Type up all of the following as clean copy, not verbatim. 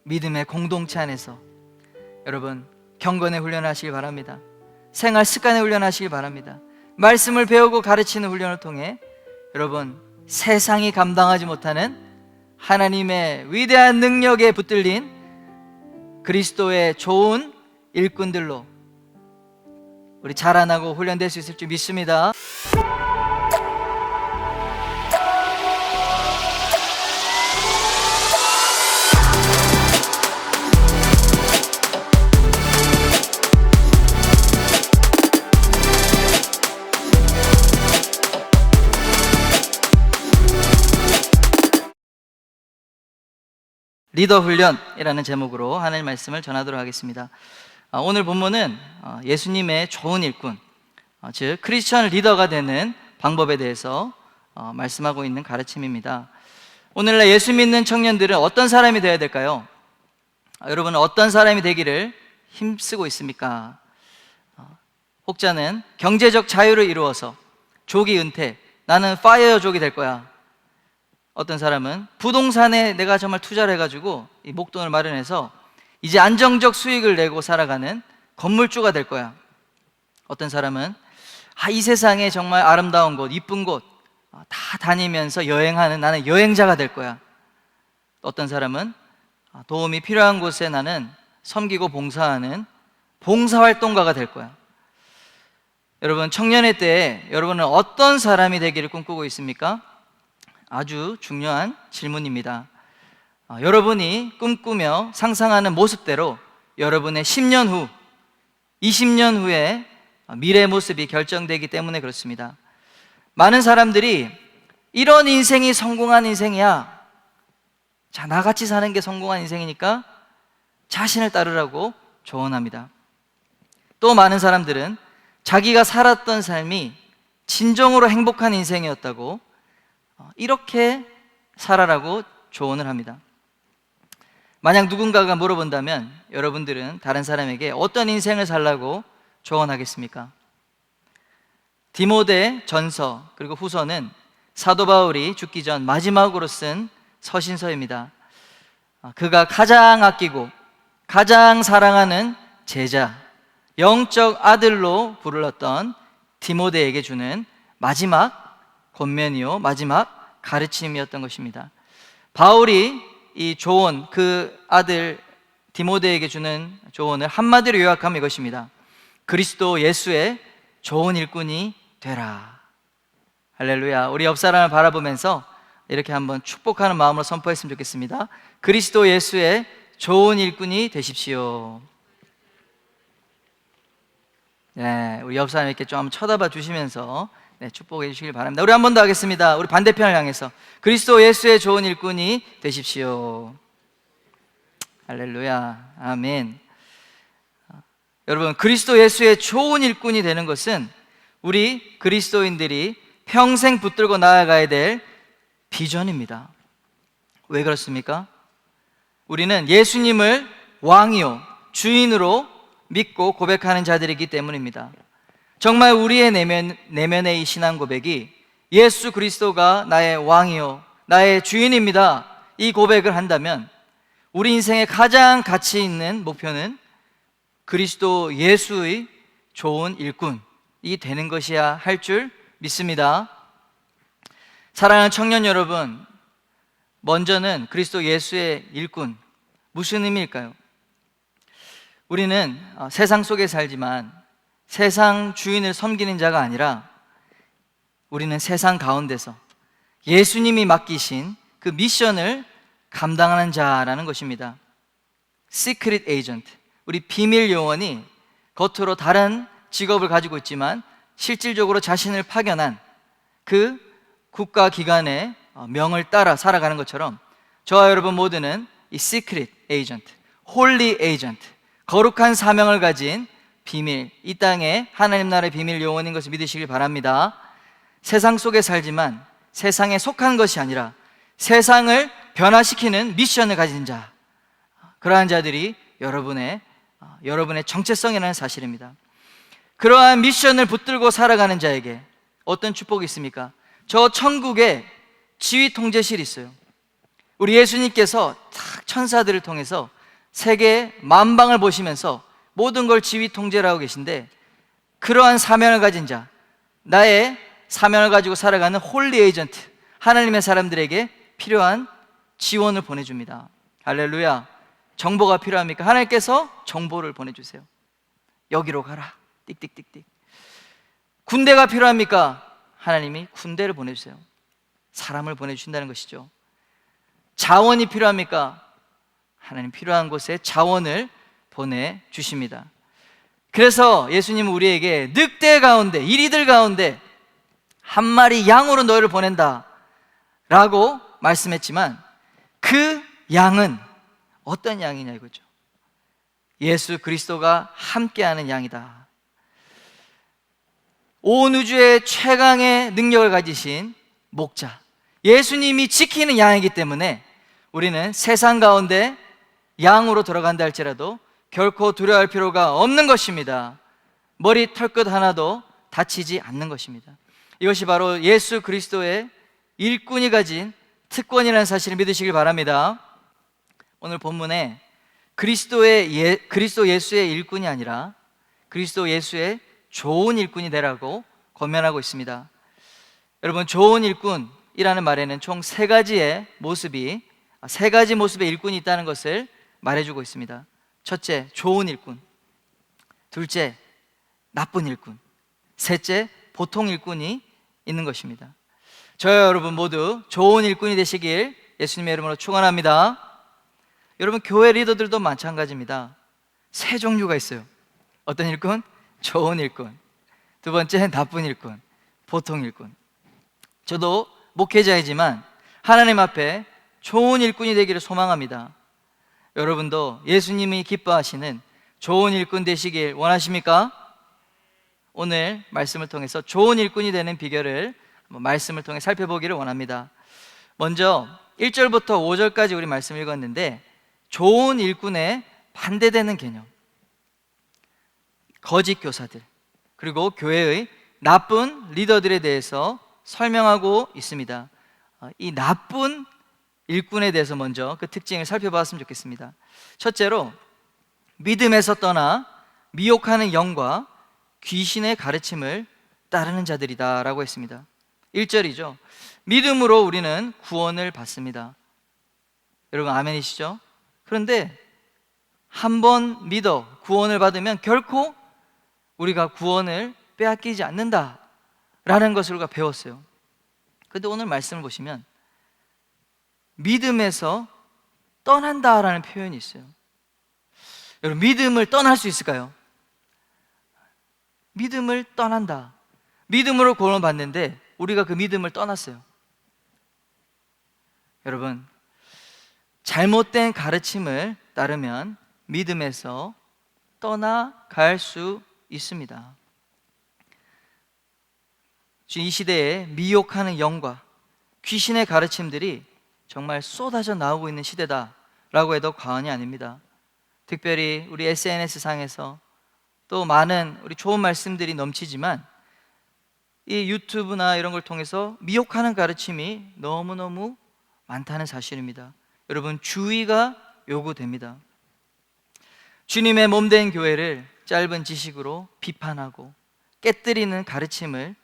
믿음의 공동체 안에서 여러분 경건에 훈련하시길 바랍니다. 생활 습관에 훈련하시길 바랍니다. 말씀을 배우고 가르치는 훈련을 통해 여러분 세상이 감당하지 못하는 하나님의 위대한 능력에 붙들린 그리스도의 좋은 일꾼들로 우리 자라나고 훈련될 수 있을 줄 믿습니다. 리더 훈련이라는 제목으로 하나님의 말씀을 전하도록 하겠습니다. 오늘 본문은 예수님의 좋은 일꾼, 즉 크리스천 리더가 되는 방법에 대해서 말씀하고 있는 가르침입니다. 오늘날 예수 믿는 청년들은 어떤 사람이 되어야 될까요? 여러분은 어떤 사람이 되기를 힘쓰고 있습니까? 혹자는 경제적 자유를 이루어서 조기 은퇴, 나는 파이어족이 될 거야. 어떤 사람은 부동산에 내가 정말 투자를 해가지고 이 목돈을 마련해서 이제 안정적 수익을 내고 살아가는 건물주가 될 거야. 어떤 사람은 이 세상에 정말 아름다운 곳, 이쁜 곳 다 다니면서 여행하는 나는 여행자가 될 거야. 어떤 사람은 도움이 필요한 곳에 나는 섬기고 봉사하는 봉사활동가가 될 거야. 여러분 청년의 때에 여러분은 어떤 사람이 되기를 꿈꾸고 있습니까? 아주 중요한 질문입니다. 여러분이 꿈꾸며 상상하는 모습대로 여러분의 10년 후, 20년 후에 미래 모습이 결정되기 때문에 그렇습니다. 많은 사람들이 이런 인생이 성공한 인생이야. 자, 나같이 사는 게 성공한 인생이니까 자신을 따르라고 조언합니다. 또 많은 사람들은 자기가 살았던 삶이 진정으로 행복한 인생이었다고 이렇게 살아라고 조언을 합니다. 만약 누군가가 물어본다면 여러분들은 다른 사람에게 어떤 인생을 살라고 조언하겠습니까? 디모데 전서 그리고 후서는 사도 바울이 죽기 전 마지막으로 쓴 서신서입니다. 그가 가장 아끼고 가장 사랑하는 제자, 영적 아들로 부르렀던 디모데에게 주는 마지막 권면이요 마지막 가르침이었던 것입니다. 바울이 이 조언, 그 아들 디모데에게 주는 조언을 한마디로 요약하면 이것입니다. 그리스도 예수의 좋은 일꾼이 되라. 할렐루야. 우리 옆 사람을 바라보면서 이렇게 한번 축복하는 마음으로 선포했으면 좋겠습니다. 그리스도 예수의 좋은 일꾼이 되십시오. 네, 우리 옆 사람에게 좀 한번 쳐다봐 주시면서 축복해 주시길 바랍니다. 우리 한 번 더 하겠습니다. 우리 반대편을 향해서 그리스도 예수의 좋은 일꾼이 되십시오. 할렐루야. 아멘. 여러분, 그리스도 예수의 좋은 일꾼이 되는 것은 우리 그리스도인들이 평생 붙들고 나아가야 될 비전입니다. 왜 그렇습니까? 우리는 예수님을 왕이요 주인으로 믿고 고백하는 자들이기 때문입니다. 정말 우리의 내면의 이 신앙 고백이 예수 그리스도가 나의 왕이요 나의 주인입니다, 이 고백을 한다면 우리 인생의 가장 가치 있는 목표는 그리스도 예수의 좋은 일꾼이 되는 것이야 할 줄 믿습니다. 사랑하는 청년 여러분, 먼저는 그리스도 예수의 일꾼, 무슨 의미일까요? 우리는 세상 속에 살지만 세상 주인을 섬기는 자가 아니라 우리는 세상 가운데서 예수님이 맡기신 그 미션을 감당하는 자라는 것입니다. 시크릿 에이전트, 우리 비밀 요원이 겉으로 다른 직업을 가지고 있지만 실질적으로 자신을 파견한 그 국가기관의 명을 따라 살아가는 것처럼 저와 여러분 모두는 이 시크릿 에이전트, 홀리 에이전트, 거룩한 사명을 가진 비밀, 이 땅에 하나님 나라의 비밀 요원인 것을 믿으시길 바랍니다. 세상 속에 살지만 세상에 속한 것이 아니라 세상을 변화시키는 미션을 가진 자, 그러한 자들이 여러분의 정체성이라는 사실입니다. 그러한 미션을 붙들고 살아가는 자에게 어떤 축복이 있습니까? 저 천국에 지휘 통제실이 있어요. 우리 예수님께서 탁 천사들을 통해서 세계 만방을 보시면서 모든 걸 지휘 통제를 하고 계신데, 그러한 사명을 가진 자, 나의 사명을 가지고 살아가는 홀리 에이전트, 하나님의 사람들에게 필요한 지원을 보내줍니다. 할렐루야. 정보가 필요합니까? 하나님께서 정보를 보내주세요. 여기로 가라. 띡띡띡띡. 군대가 필요합니까? 하나님이 군대를 보내주세요. 사람을 보내주신다는 것이죠. 자원이 필요합니까? 하나님 필요한 곳에 자원을 보내주십니다. 그래서 예수님은 우리에게 늑대 가운데, 이리들 가운데 한 마리 양으로 너희를 보낸다 라고 말씀했지만, 그 양은 어떤 양이냐 이거죠. 예수 그리스도가 함께하는 양이다. 온 우주의 최강의 능력을 가지신 목자, 예수님이 지키는 양이기 때문에 우리는 세상 가운데 양으로 들어간다 할지라도 결코 두려워할 필요가 없는 것입니다. 머리 털끝 하나도 다치지 않는 것입니다. 이것이 바로 예수 그리스도의 일꾼이 가진 특권이라는 사실을 믿으시길 바랍니다. 오늘 본문에 그리스도 예수의 일꾼이 아니라 그리스도 예수의 좋은 일꾼이 되라고 권면하고 있습니다. 여러분, 좋은 일꾼이라는 말에는 총 세 가지 모습의 일꾼이 있다는 것을 말해주고 있습니다. 첫째, 좋은 일꾼. 둘째, 나쁜 일꾼. 셋째, 보통 일꾼이 있는 것입니다. 저와 여러분 모두 좋은 일꾼이 되시길 예수님의 이름으로 축원합니다. 여러분, 교회 리더들도 마찬가지입니다. 세 종류가 있어요. 어떤 일꾼? 좋은 일꾼. 두 번째, 나쁜 일꾼, 보통 일꾼. 저도 목회자이지만 하나님 앞에 좋은 일꾼이 되기를 소망합니다. 여러분도 예수님이 기뻐하시는 좋은 일꾼 되시길 원하십니까? 오늘 말씀을 통해서 좋은 일꾼이 되는 비결을 말씀을 통해 살펴보기를 원합니다. 먼저 1절부터 5절까지 우리 말씀 읽었는데, 좋은 일꾼에 반대되는 개념, 거짓 교사들, 그리고 교회의 나쁜 리더들에 대해서 설명하고 있습니다. 이 나쁜 일꾼에 대해서 먼저 그 특징을 살펴봤으면 좋겠습니다. 첫째로, 믿음에서 떠나 미혹하는 영과 귀신의 가르침을 따르는 자들이다 라고 했습니다. 1절이죠. 믿음으로 우리는 구원을 받습니다. 여러분, 아멘이시죠? 그런데 한 번 믿어 구원을 받으면 결코 우리가 구원을 빼앗기지 않는다 라는 것을 우리가 배웠어요. 그런데 오늘 말씀을 보시면 믿음에서 떠난다라는 표현이 있어요. 여러분, 믿음을 떠날 수 있을까요? 믿음을 떠난다. 믿음으로 구원을 받는데 우리가 그 믿음을 떠났어요. 여러분, 잘못된 가르침을 따르면 믿음에서 떠나갈 수 있습니다. 지금 이 시대에 미혹하는 영과 귀신의 가르침들이 정말 쏟아져 나오고 있는 시대다라고 해도 과언이 아닙니다. 특별히 우리 SNS 상에서 또 많은 우리 좋은 말씀들이 넘치지만 이 유튜브나 이런 걸 통해서 미혹하는 가르침이 너무너무 많다는 사실입니다. 여러분, 주의가 요구됩니다. 주님의 몸된 교회를 짧은 지식으로 비판하고 깨뜨리는 가르침을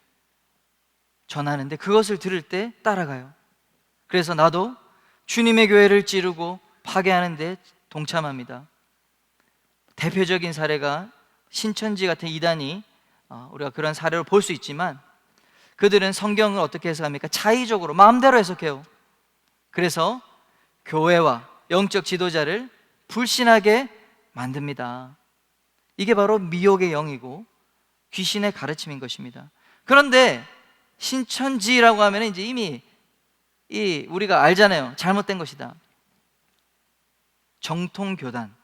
전하는데 그것을 들을 때 따라가요. 그래서 나도 주님의 교회를 찌르고 파괴하는 데 동참합니다. 대표적인 사례가 신천지 같은 이단이 우리가 그런 사례로 볼 수 있지만, 그들은 성경을 어떻게 해석합니까? 자의적으로 마음대로 해석해요. 그래서 교회와 영적 지도자를 불신하게 만듭니다. 이게 바로 미혹의 영이고 귀신의 가르침인 것입니다. 그런데 신천지라고 하면 이제 이미 우리가 알잖아요. 잘못된 것이다. 정통교단,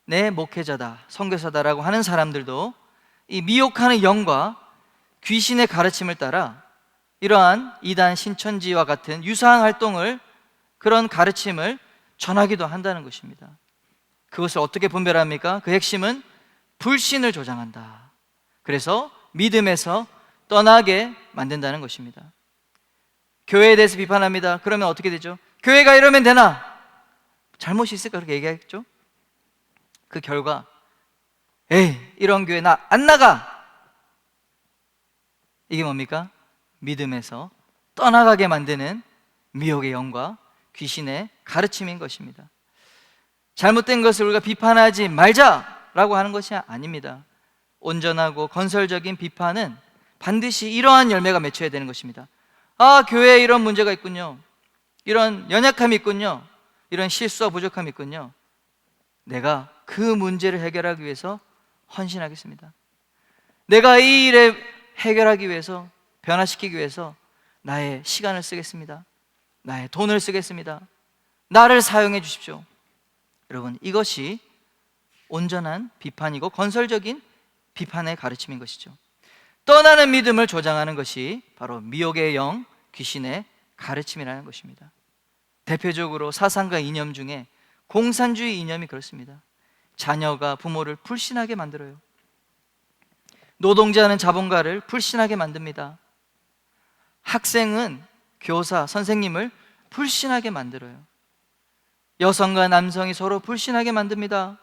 내 목회자다, 선교사다라고 하는 사람들도 이 미혹하는 영과 귀신의 가르침을 따라 이러한 이단 신천지와 같은 유사한 활동을, 그런 가르침을 전하기도 한다는 것입니다. 그것을 어떻게 분별합니까? 그 핵심은 불신을 조장한다. 그래서 믿음에서 떠나게 만든다는 것입니다. 교회에 대해서 비판합니다. 그러면 어떻게 되죠? 교회가 이러면 되나? 잘못이 있을까? 그렇게 얘기했죠. 그 결과 에이, 이런 교회 나 안 나가! 이게 뭡니까? 믿음에서 떠나가게 만드는 미혹의 영과 귀신의 가르침인 것입니다. 잘못된 것을 우리가 비판하지 말자라고 하는 것이 아닙니다. 온전하고 건설적인 비판은 반드시 이러한 열매가 맺혀야 되는 것입니다. 아, 교회에 이런 문제가 있군요. 이런 연약함이 있군요. 이런 실수와 부족함이 있군요. 내가 그 문제를 해결하기 위해서 헌신하겠습니다. 내가 이 일을 해결하기 위해서, 변화시키기 위해서 나의 시간을 쓰겠습니다. 나의 돈을 쓰겠습니다. 나를 사용해 주십시오. 여러분, 이것이 온전한 비판이고 건설적인 비판의 가르침인 것이죠. 떠나는 믿음을 조장하는 것이 바로 미혹의 영, 귀신의 가르침이라는 것입니다. 대표적으로 사상과 이념 중에 공산주의 이념이 그렇습니다. 자녀가 부모를 불신하게 만들어요. 노동자는 자본가를 불신하게 만듭니다. 학생은 교사, 선생님을 불신하게 만들어요. 여성과 남성이 서로 불신하게 만듭니다.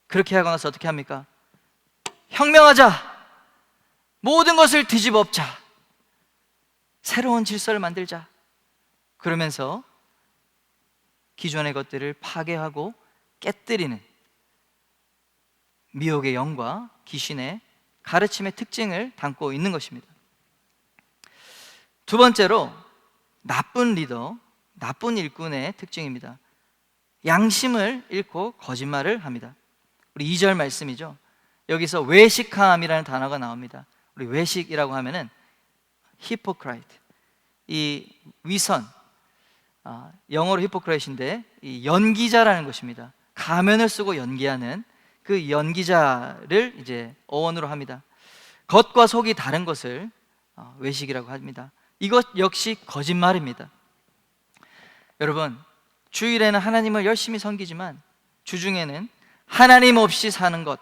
그렇게 하고 나서 어떻게 합니까? 혁명하자! 모든 것을 뒤집어 엎자! 새로운 질서를 만들자! 그러면서 기존의 것들을 파괴하고 깨뜨리는 미혹의 영과 귀신의 가르침의 특징을 담고 있는 것입니다. 두 번째로 나쁜 리더, 나쁜 일꾼의 특징입니다. 양심을 잃고 거짓말을 합니다. 우리 2절 말씀이죠. 여기서 외식함이라는 단어가 나옵니다. 우리 외식이라고 하면은 hypocrite, 이 위선, 영어로 hypocrite인데 이 연기자라는 것입니다. 가면을 쓰고 연기하는 그 연기자를 이제 어원으로 합니다. 겉과 속이 다른 것을 외식이라고 합니다. 이것 역시 거짓말입니다. 여러분, 주일에는 하나님을 열심히 섬기지만 주중에는 하나님 없이 사는 것,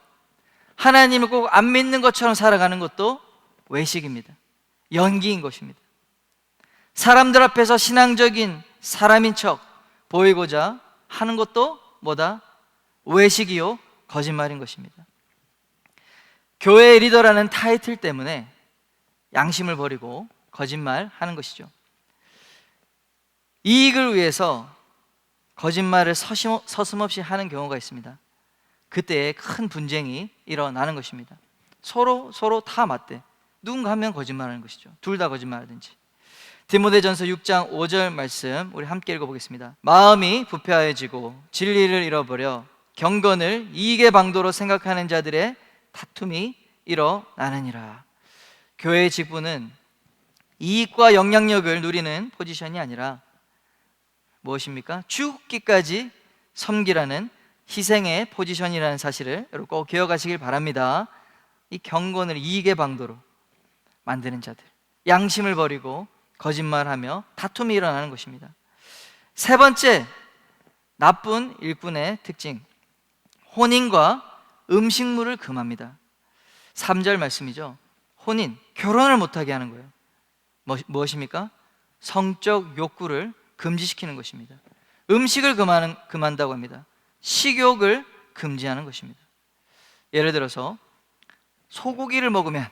하나님을 꼭 안 믿는 것처럼 살아가는 것도 외식입니다. 연기인 것입니다. 사람들 앞에서 신앙적인 사람인 척 보이고자 하는 것도 뭐다? 외식이요, 거짓말인 것입니다. 교회의 리더라는 타이틀 때문에 양심을 버리고 거짓말하는 것이죠. 이익을 위해서 거짓말을 서슴없이 하는 경우가 있습니다. 그때 큰 분쟁이 일어나는 것입니다. 서로 다 맞대. 누군가 한 명 거짓말하는 것이죠. 둘 다 거짓말하든지. 디모데전서 6장 5절 말씀 우리 함께 읽어보겠습니다. 마음이 부패하여지고 진리를 잃어버려 경건을 이익의 방도로 생각하는 자들의 다툼이 일어나느니라. 교회의 직분은 이익과 영향력을 누리는 포지션이 아니라 무엇입니까? 죽기까지 섬기라는 희생의 포지션이라는 사실을 여러분 꼭 기억하시길 바랍니다. 이 경건을 이익의 방도로 만드는 자들, 양심을 버리고 거짓말하며 다툼이 일어나는 것입니다. 세 번째, 나쁜 일꾼의 특징, 혼인과 음식물을 금합니다. 3절 말씀이죠. 혼인, 결혼을 못하게 하는 거예요. 무엇입니까? 성적 욕구를 금지시키는 것입니다. 음식을 금한다고 합니다. 식욕을 금지하는 것입니다. 예를 들어서 소고기를 먹으면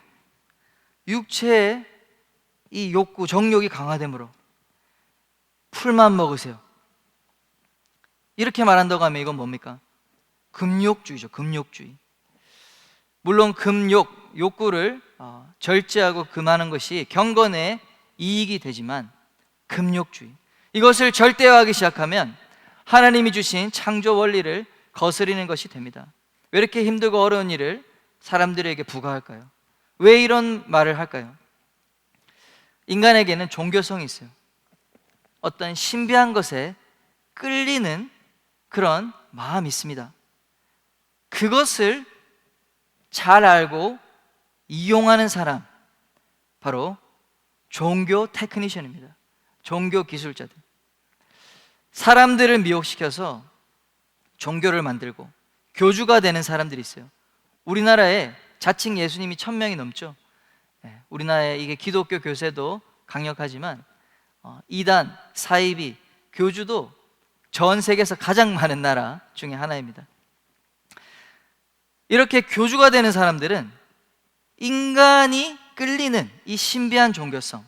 육체의 이 욕구, 정욕이 강화되므로 풀만 먹으세요. 이렇게 말한다고 하면 이건 뭡니까? 금욕주의죠. 금욕주의. 물론 욕구를 절제하고 금하는 것이 경건의 이익이 되지만 금욕주의, 이것을 절대화하기 시작하면 하나님이 주신 창조 원리를 거스르는 것이 됩니다. 왜 이렇게 힘들고 어려운 일을 사람들에게 부과할까요? 왜 이런 말을 할까요? 인간에게는 종교성이 있어요. 어떤 신비한 것에 끌리는 그런 마음이 있습니다. 그것을 잘 알고 이용하는 사람, 바로 종교 테크니션입니다. 종교 기술자들. 사람들을 미혹시켜서 종교를 만들고 교주가 되는 사람들이 있어요. 우리나라에 자칭 예수님이 1000명이 넘죠. 우리나라의 이게 기독교 교세도 강력하지만 이단, 사이비, 교주도 전 세계에서 가장 많은 나라 중에 하나입니다. 이렇게 교주가 되는 사람들은 인간이 끌리는 이 신비한 종교성,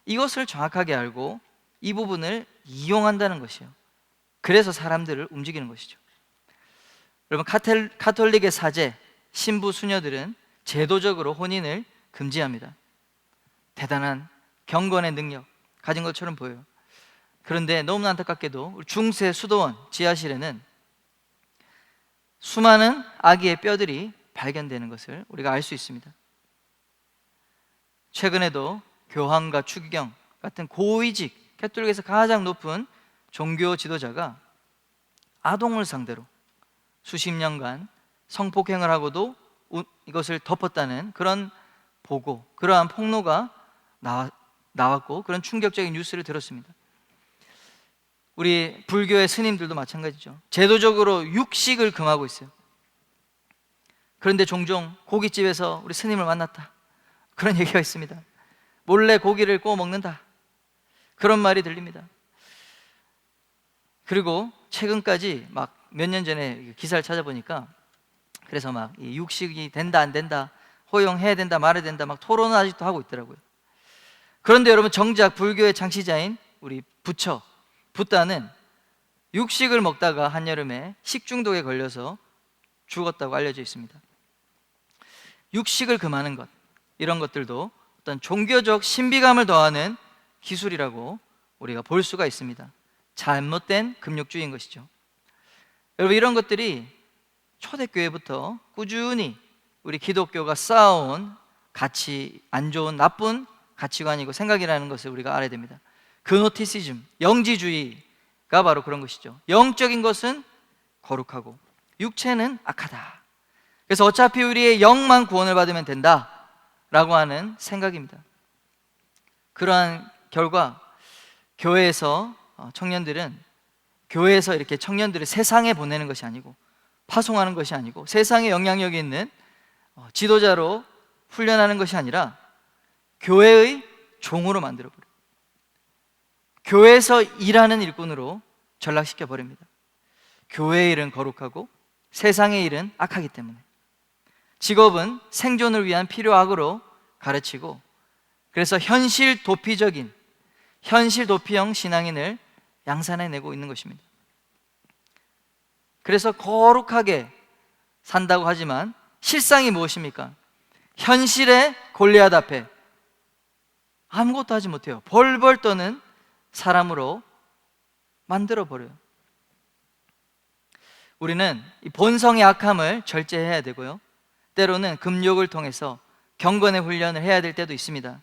이것을 정확하게 알고 이 부분을 이용한다는 것이에요. 그래서 사람들을 움직이는 것이죠. 여러분, 가톨릭의 사제, 신부, 수녀들은 제도적으로 혼인을 금지합니다. 대단한 경건의 능력 가진 것처럼 보여요. 그런데 너무나 안타깝게도 중세 수도원 지하실에는 수많은 아기의 뼈들이 발견되는 것을 우리가 알 수 있습니다. 최근에도 교황과 추기경 같은 고위직, 가톨릭에서 가장 높은 종교 지도자가 아동을 상대로 수십 년간 성폭행을 하고도 이것을 덮었다는 그런 보고, 그러한 폭로가 나왔고, 그런 충격적인 뉴스를 들었습니다. 우리 불교의 스님들도 마찬가지죠. 제도적으로 육식을 금하고 있어요. 그런데 종종 고깃집에서 우리 스님을 만났다, 그런 얘기가 있습니다. 몰래 고기를 구워 먹는다, 그런 말이 들립니다. 그리고 최근까지 막 몇 년 전에 기사를 찾아보니까, 그래서 막 이 육식이 된다 안 된다, 허용해야 된다 말아야 된다, 막 토론을 아직도 하고 있더라고요. 그런데 여러분, 정작 불교의 창시자인 우리 붓다는 육식을 먹다가 한여름에 식중독에 걸려서 죽었다고 알려져 있습니다. 육식을 금하는 것, 이런 것들도 어떤 종교적 신비감을 더하는 기술이라고 우리가 볼 수가 있습니다. 잘못된 금욕주의인 것이죠. 여러분, 이런 것들이 초대교회부터 꾸준히 우리 기독교가 쌓아온 가치, 안 좋은 나쁜 가치관이고 생각이라는 것을 우리가 알아야 됩니다. 그노티시즘, 영지주의가 바로 그런 것이죠. 영적인 것은 거룩하고 육체는 악하다. 그래서 어차피 우리의 영만 구원을 받으면 된다라고 하는 생각입니다. 그러한 결과 교회에서 청년들은, 교회에서 이렇게 청년들을 세상에 보내는 것이 아니고, 파송하는 것이 아니고, 세상에 영향력이 있는 지도자로 훈련하는 것이 아니라 교회의 종으로 만들어버려요. 교회에서 일하는 일꾼으로 전락시켜 버립니다. 교회의 일은 거룩하고 세상의 일은 악하기 때문에 직업은 생존을 위한 필요악으로 가르치고, 그래서 현실 도피형 신앙인을 양산해내고 있는 것입니다. 그래서 거룩하게 산다고 하지만 실상이 무엇입니까? 현실의 골리앗 앞에 아무것도 하지 못해요. 벌벌 떠는 사람으로 만들어버려요. 우리는 이 본성의 악함을 절제해야 되고요, 때로는 금욕을 통해서 경건의 훈련을 해야 될 때도 있습니다.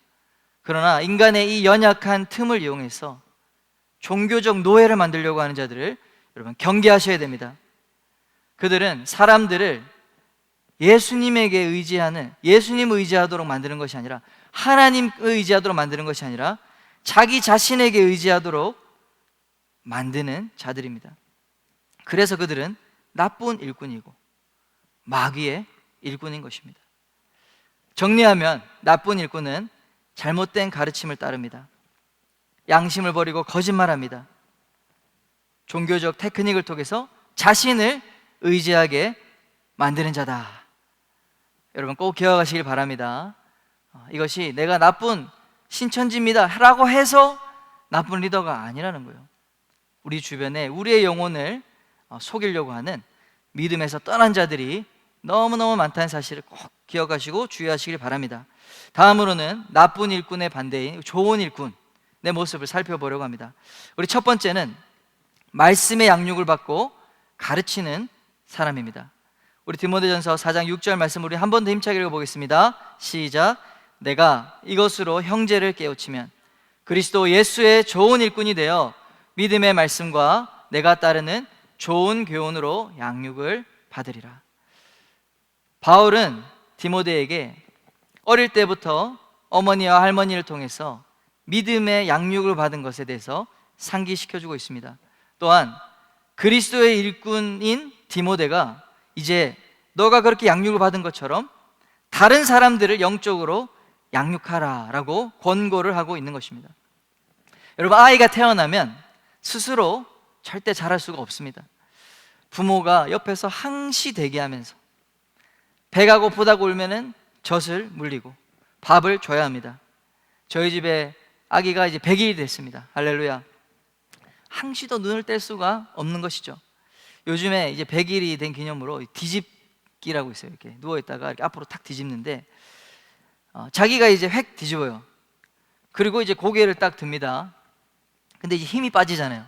그러나 인간의 이 연약한 틈을 이용해서 종교적 노예를 만들려고 하는 자들을 여러분 경계하셔야 됩니다. 그들은 사람들을 예수님에게 의지하는, 예수님 의지하도록 만드는 것이 아니라, 하나님 의지하도록 만드는 것이 아니라 자기 자신에게 의지하도록 만드는 자들입니다. 그래서 그들은 나쁜 일꾼이고 마귀의 일꾼인 것입니다. 정리하면 나쁜 일꾼은 잘못된 가르침을 따릅니다. 양심을 버리고 거짓말합니다. 종교적 테크닉을 통해서 자신을 의지하게 만드는 자다. 여러분 꼭 기억하시길 바랍니다. 이것이 내가 나쁜 신천지입니다 라고 해서 나쁜 리더가 아니라는 거예요. 우리 주변에 우리의 영혼을 속이려고 하는 믿음에서 떠난 자들이 너무너무 많다는 사실을 꼭 기억하시고 주의하시길 바랍니다. 다음으로는 나쁜 일꾼의 반대인 좋은 일꾼의 모습을 살펴보려고 합니다. 우리 첫 번째는 말씀의 양육을 받고 가르치는 사람입니다. 우리 디모데전서 4장 6절 말씀 우리 한 번 더 힘차게 읽어보겠습니다. 시작. 내가 이것으로 형제를 깨우치면 그리스도 예수의 좋은 일꾼이 되어 믿음의 말씀과 내가 따르는 좋은 교훈으로 양육을 받으리라. 바울은 디모데에게 어릴 때부터 어머니와 할머니를 통해서 믿음의 양육을 받은 것에 대해서 상기시켜주고 있습니다. 또한 그리스도의 일꾼인 디모데가 이제 너가 그렇게 양육을 받은 것처럼 다른 사람들을 영적으로 양육하라 라고 권고를 하고 있는 것입니다. 여러분, 아이가 태어나면 스스로 절대 잘할 수가 없습니다. 부모가 옆에서 항시 대기하면서 배가 고프다고 울면은 젖을 물리고 밥을 줘야 합니다. 저희 집에 아기가 이제 100일이 됐습니다. 할렐루야. 항시도 눈을 뗄 수가 없는 것이죠. 요즘에 이제 100일이 된 기념으로 뒤집기라고 있어요. 이렇게 누워있다가 이렇게 앞으로 탁 뒤집는데 자기가 이제 획 뒤집어요. 그리고 이제 고개를 딱 듭니다. 근데 이제 힘이 빠지잖아요.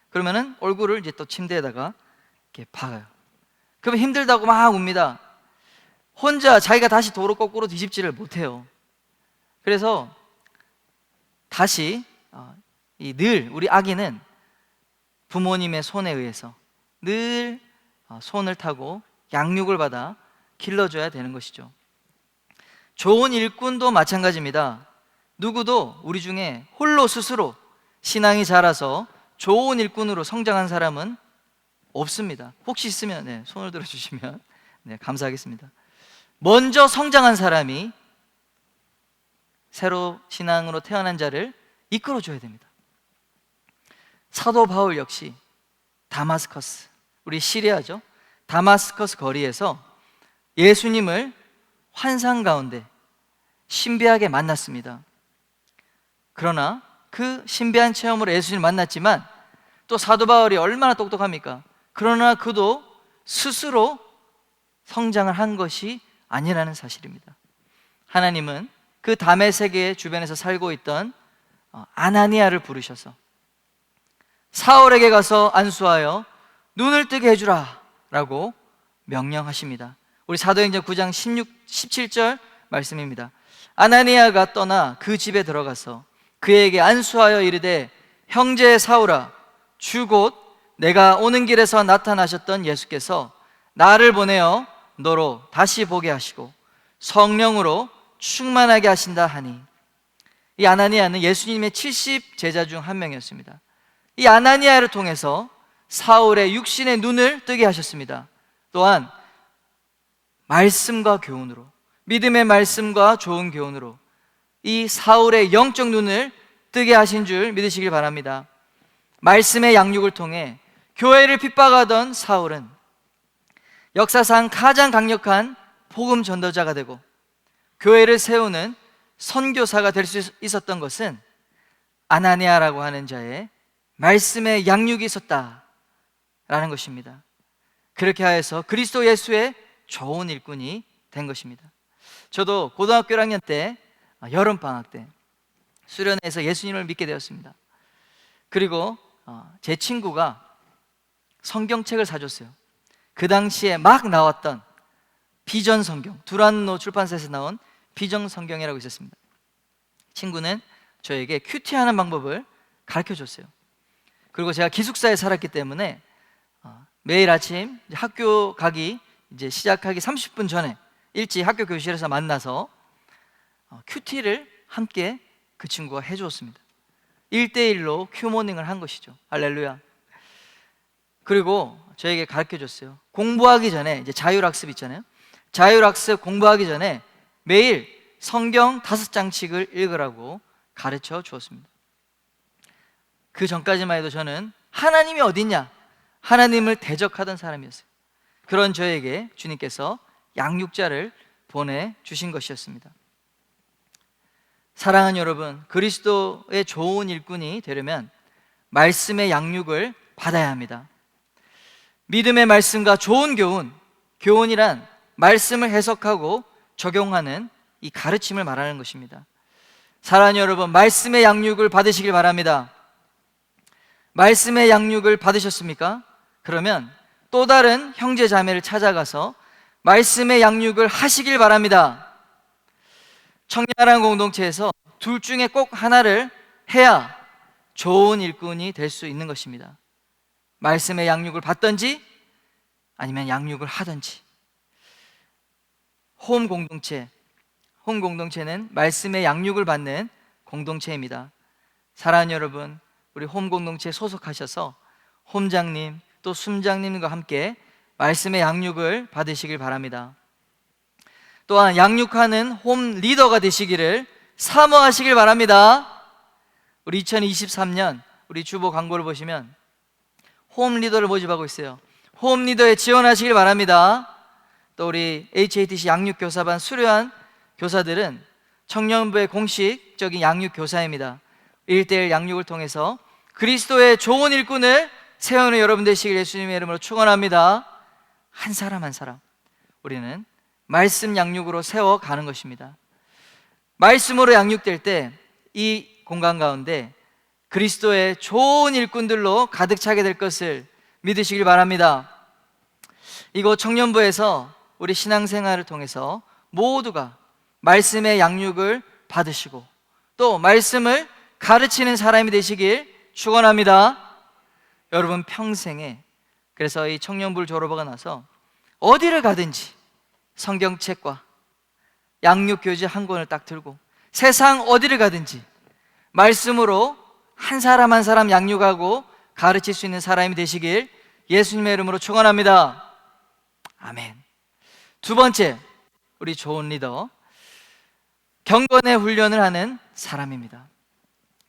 그러면은 얼굴을 이제 또 침대에다가 이렇게 박아요. 그러면 힘들다고 막 웁니다. 혼자 자기가 다시 도로 거꾸로 뒤집지를 못해요. 그래서 다시 늘 우리 아기는 부모님의 손에 의해서 늘 손을 타고 양육을 받아 길러줘야 되는 것이죠. 좋은 일꾼도 마찬가지입니다. 누구도 우리 중에 홀로 스스로 신앙이 자라서 좋은 일꾼으로 성장한 사람은 없습니다. 혹시 있으면 손을 들어주시면 감사하겠습니다. 먼저 성장한 사람이 새로 신앙으로 태어난 자를 이끌어줘야 됩니다. 사도 바울 역시 다마스커스, 우리 시리아죠, 다마스커스 거리에서 예수님을 환상 가운데 신비하게 만났습니다. 그러나 그 신비한 체험으로 예수님을 만났지만 또 사도 바울이 얼마나 똑똑합니까? 그러나 그도 스스로 성장을 한 것이 아니라는 사실입니다. 하나님은 그 다메섹의 주변에서 살고 있던 아나니아를 부르셔서 사울에게 가서 안수하여 눈을 뜨게 해주라 라고 명령하십니다. 우리 사도행전 9장 17절 말씀입니다. 아나니아가 떠나 그 집에 들어가서 그에게 안수하여 이르되 형제 사울아, 주 곧 내가 오는 길에서 나타나셨던 예수께서 나를 보내어 너로 다시 보게 하시고 성령으로 충만하게 하신다 하니. 이 아나니아는 예수님의 70 제자 중 한 명이었습니다. 이 아나니아를 통해서 사울의 육신의 눈을 뜨게 하셨습니다. 또한 말씀과 교훈으로, 믿음의 말씀과 좋은 교훈으로 이 사울의 영적 눈을 뜨게 하신 줄 믿으시길 바랍니다. 말씀의 양육을 통해 교회를 핍박하던 사울은 역사상 가장 강력한 복음 전도자가 되고 교회를 세우는 선교사가 될 수 있었던 것은 아나니아라고 하는 자의 말씀의 양육이 있었다라는 것입니다. 그렇게 하여서 그리스도 예수의 좋은 일꾼이 된 것입니다. 저도 고등학교 1학년 때 여름방학 때 수련회에서 예수님을 믿게 되었습니다. 그리고 제 친구가 성경책을 사줬어요. 그 당시에 막 나왔던 비전 성경, 두란노 출판사에서 나온 비전 성경이라고 있었습니다. 친구는 저에게 큐티하는 방법을 가르쳐 줬어요. 그리고 제가 기숙사에 살았기 때문에 매일 아침 학교 가기 이제 시작하기 30분 전에 일찍 학교 교실에서 만나서 큐티를 함께 그 친구가 해주었습니다. 1대1로 큐모닝을 한 것이죠. 할렐루야. 그리고 저에게 가르쳐 줬어요. 공부하기 전에 이제 자율학습 있잖아요. 자율학습 공부하기 전에 매일 성경 5장씩을 읽으라고 가르쳐 주었습니다. 그 전까지만 해도 저는 하나님이 어딨냐, 하나님을 대적하던 사람이었어요. 그런 저에게 주님께서 양육자를 보내주신 것이었습니다. 사랑하는 여러분, 그리스도의 좋은 일꾼이 되려면 말씀의 양육을 받아야 합니다. 믿음의 말씀과 좋은 교훈, 교훈이란 말씀을 해석하고 적용하는 이 가르침을 말하는 것입니다. 사랑하는 여러분, 말씀의 양육을 받으시길 바랍니다. 말씀의 양육을 받으셨습니까? 그러면 또 다른 형제 자매를 찾아가서 말씀의 양육을 하시길 바랍니다. 청년한 공동체에서 둘 중에 꼭 하나를 해야 좋은 일꾼이 될 수 있는 것입니다. 말씀의 양육을 받든지 아니면 양육을 하든지. 홈 공동체는 말씀의 양육을 받는 공동체입니다. 사랑하는 여러분, 우리 홈 공동체에 소속하셔서 홈장님 또 순장님과 함께 말씀의 양육을 받으시길 바랍니다. 또한 양육하는 홈 리더가 되시기를 사모하시길 바랍니다. 우리 2023년 우리 주보 광고를 보시면 홈 리더를 모집하고 있어요. 홈 리더에 지원하시길 바랍니다. 또 우리 HATC 양육교사반 수료한 교사들은 청년부의 공식적인 양육교사입니다. 1:1 양육을 통해서 그리스도의 좋은 일꾼을 세우는 여러분 되시길 예수님의 이름으로 축원합니다. 한 사람 한 사람 우리는 말씀 양육으로 세워가는 것입니다. 말씀으로 양육될 때 이 공간 가운데 그리스도의 좋은 일꾼들로 가득 차게 될 것을 믿으시길 바랍니다. 이곳 청년부에서 우리 신앙생활을 통해서 모두가 말씀의 양육을 받으시고 또 말씀을 가르치는 사람이 되시길 축원합니다. 여러분 평생에 그래서 이 청년부를 졸업하고 나서 어디를 가든지 성경책과 양육교재 한 권을 딱 들고 세상 어디를 가든지 말씀으로 한 사람 한 사람 양육하고 가르칠 수 있는 사람이 되시길 예수님의 이름으로 축원합니다. 아멘. 두 번째, 우리 좋은 리더, 경건의 훈련을 하는 사람입니다.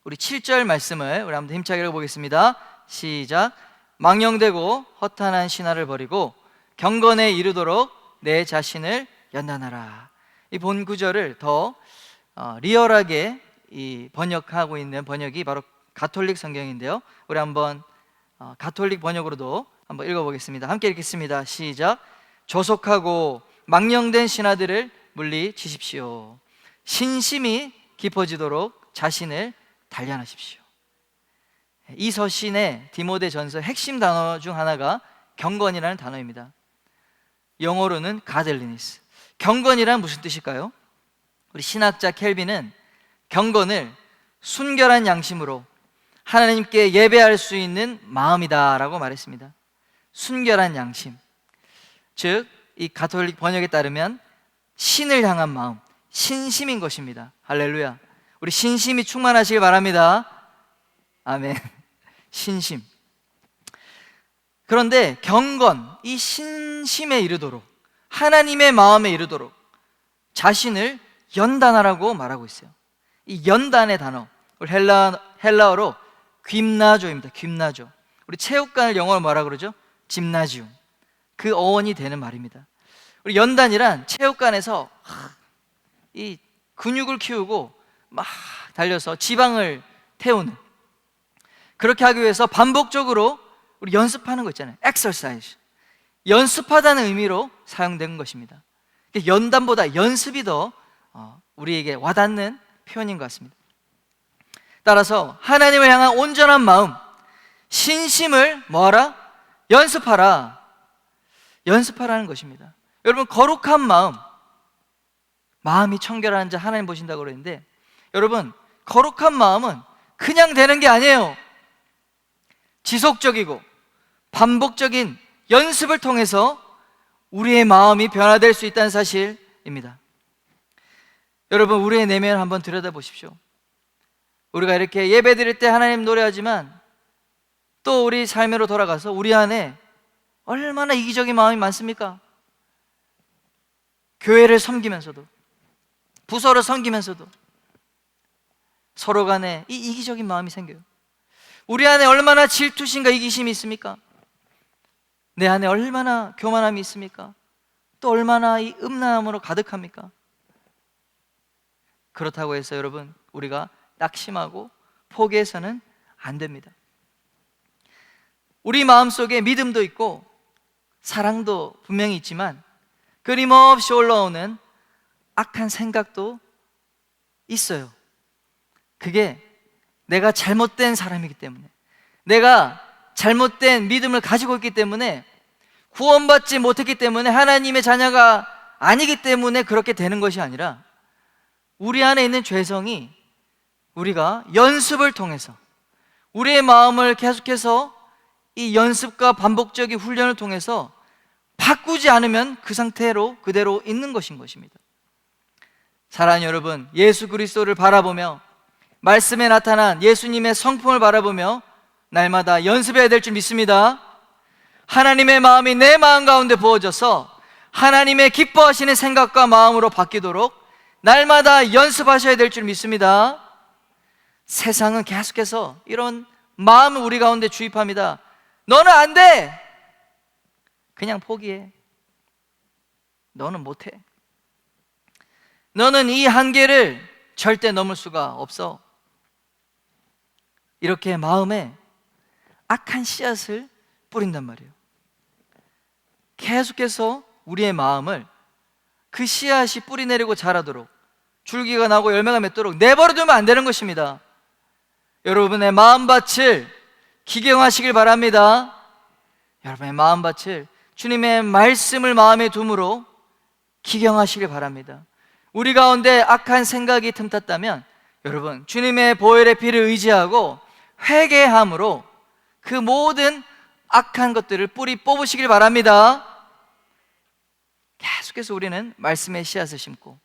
우리 7절 말씀을 우리 한번 힘차게 읽어보겠습니다. 시작. 망령되고 허탄한 신화를 버리고 경건에 이르도록 내 자신을 연단하라. 이 본 구절을 더 리얼하게 이 번역하고 있는 번역이 바로 가톨릭 성경인데요. 우리 한번 가톨릭 번역으로도 한번 읽어보겠습니다. 함께 읽겠습니다. 시작. 조속하고 망령된 신하들을 물리치십시오. 신심이 깊어지도록 자신을 단련하십시오. 이 서신의 디모데전서 핵심 단어 중 하나가 경건이라는 단어입니다. 영어로는 가델리니스. 경건이란 무슨 뜻일까요? 우리 신학자 켈빈은 경건을 순결한 양심으로 하나님께 예배할 수 있는 마음이다라고 말했습니다. 순결한 양심, 즉 이 가톨릭 번역에 따르면 신을 향한 마음, 신심인 것입니다. 할렐루야. 우리 신심이 충만하시길 바랍니다. 아멘. 신심. 그런데 경건, 이 신심에 이르도록, 하나님의 마음에 이르도록 자신을 연단하라고 말하고 있어요. 이 연단의 단어, 우리 헬라어로 근나조입니다. 근나조. 우리 체육관을 영어로 뭐라 그러죠? 짐나지움. 그 어원이 되는 말입니다. 우리 연단이란 체육관에서 이 근육을 키우고 막 달려서 지방을 태우는, 그렇게 하기 위해서 반복적으로 우리 연습하는 거 있잖아요. exercise. 연습하다는 의미로 사용된 것입니다. 연단보다 연습이 더 우리에게 와닿는 표현인 것 같습니다. 따라서 하나님을 향한 온전한 마음, 신심을 뭐하라? 연습하라. 연습하라는 것입니다. 여러분, 거룩한 마음, 마음이 청결한 자 하나님 보신다고 그러는데, 여러분, 거룩한 마음은 그냥 되는 게 아니에요. 지속적이고 반복적인 연습을 통해서 우리의 마음이 변화될 수 있다는 사실입니다. 여러분, 우리의 내면을 한번 들여다보십시오. 우리가 이렇게 예배 드릴 때 하나님 노래하지만 또 우리 삶으로 돌아가서 우리 안에 얼마나 이기적인 마음이 많습니까? 교회를 섬기면서도, 부서를 섬기면서도 서로 간에 이 이기적인 마음이 생겨요. 우리 안에 얼마나 질투심과 이기심이 있습니까? 내 안에 얼마나 교만함이 있습니까? 또 얼마나 이 음란함으로 가득합니까? 그렇다고 해서 여러분, 우리가 낙심하고 포기해서는 안 됩니다. 우리 마음속에 믿음도 있고 사랑도 분명히 있지만 끊임없이 올라오는 악한 생각도 있어요. 그게 내가 잘못된 사람이기 때문에, 내가 잘못된 믿음을 가지고 있기 때문에, 구원받지 못했기 때문에, 하나님의 자녀가 아니기 때문에 그렇게 되는 것이 아니라 우리 안에 있는 죄성이 우리가 연습을 통해서 우리의 마음을 계속해서 이 연습과 반복적인 훈련을 통해서 바꾸지 않으면 그 상태로 그대로 있는 것인 것입니다. 사랑하는 여러분, 예수 그리스도를 바라보며 말씀에 나타난 예수님의 성품을 바라보며 날마다 연습해야 될 줄 믿습니다. 하나님의 마음이 내 마음 가운데 부어져서 하나님의 기뻐하시는 생각과 마음으로 바뀌도록 날마다 연습하셔야 될 줄 믿습니다. 세상은 계속해서 이런 마음을 우리 가운데 주입합니다. 너는 안 돼! 그냥 포기해. 너는 못해. 너는 이 한계를 절대 넘을 수가 없어. 이렇게 마음에 악한 씨앗을 뿌린단 말이에요. 계속해서 우리의 마음을 그 씨앗이 뿌리내리고 자라도록, 줄기가 나고 열매가 맺도록 내버려두면 안 되는 것입니다. 여러분의 마음밭을 기경하시길 바랍니다. 여러분의 마음밭을 주님의 말씀을 마음에 둠으로 기경하시길 바랍니다. 우리 가운데 악한 생각이 틈탔다면 여러분, 주님의 보혈의 피를 의지하고 회개함으로 그 모든 악한 것들을 뿌리 뽑으시길 바랍니다. 계속해서 우리는 말씀의 씨앗을 심고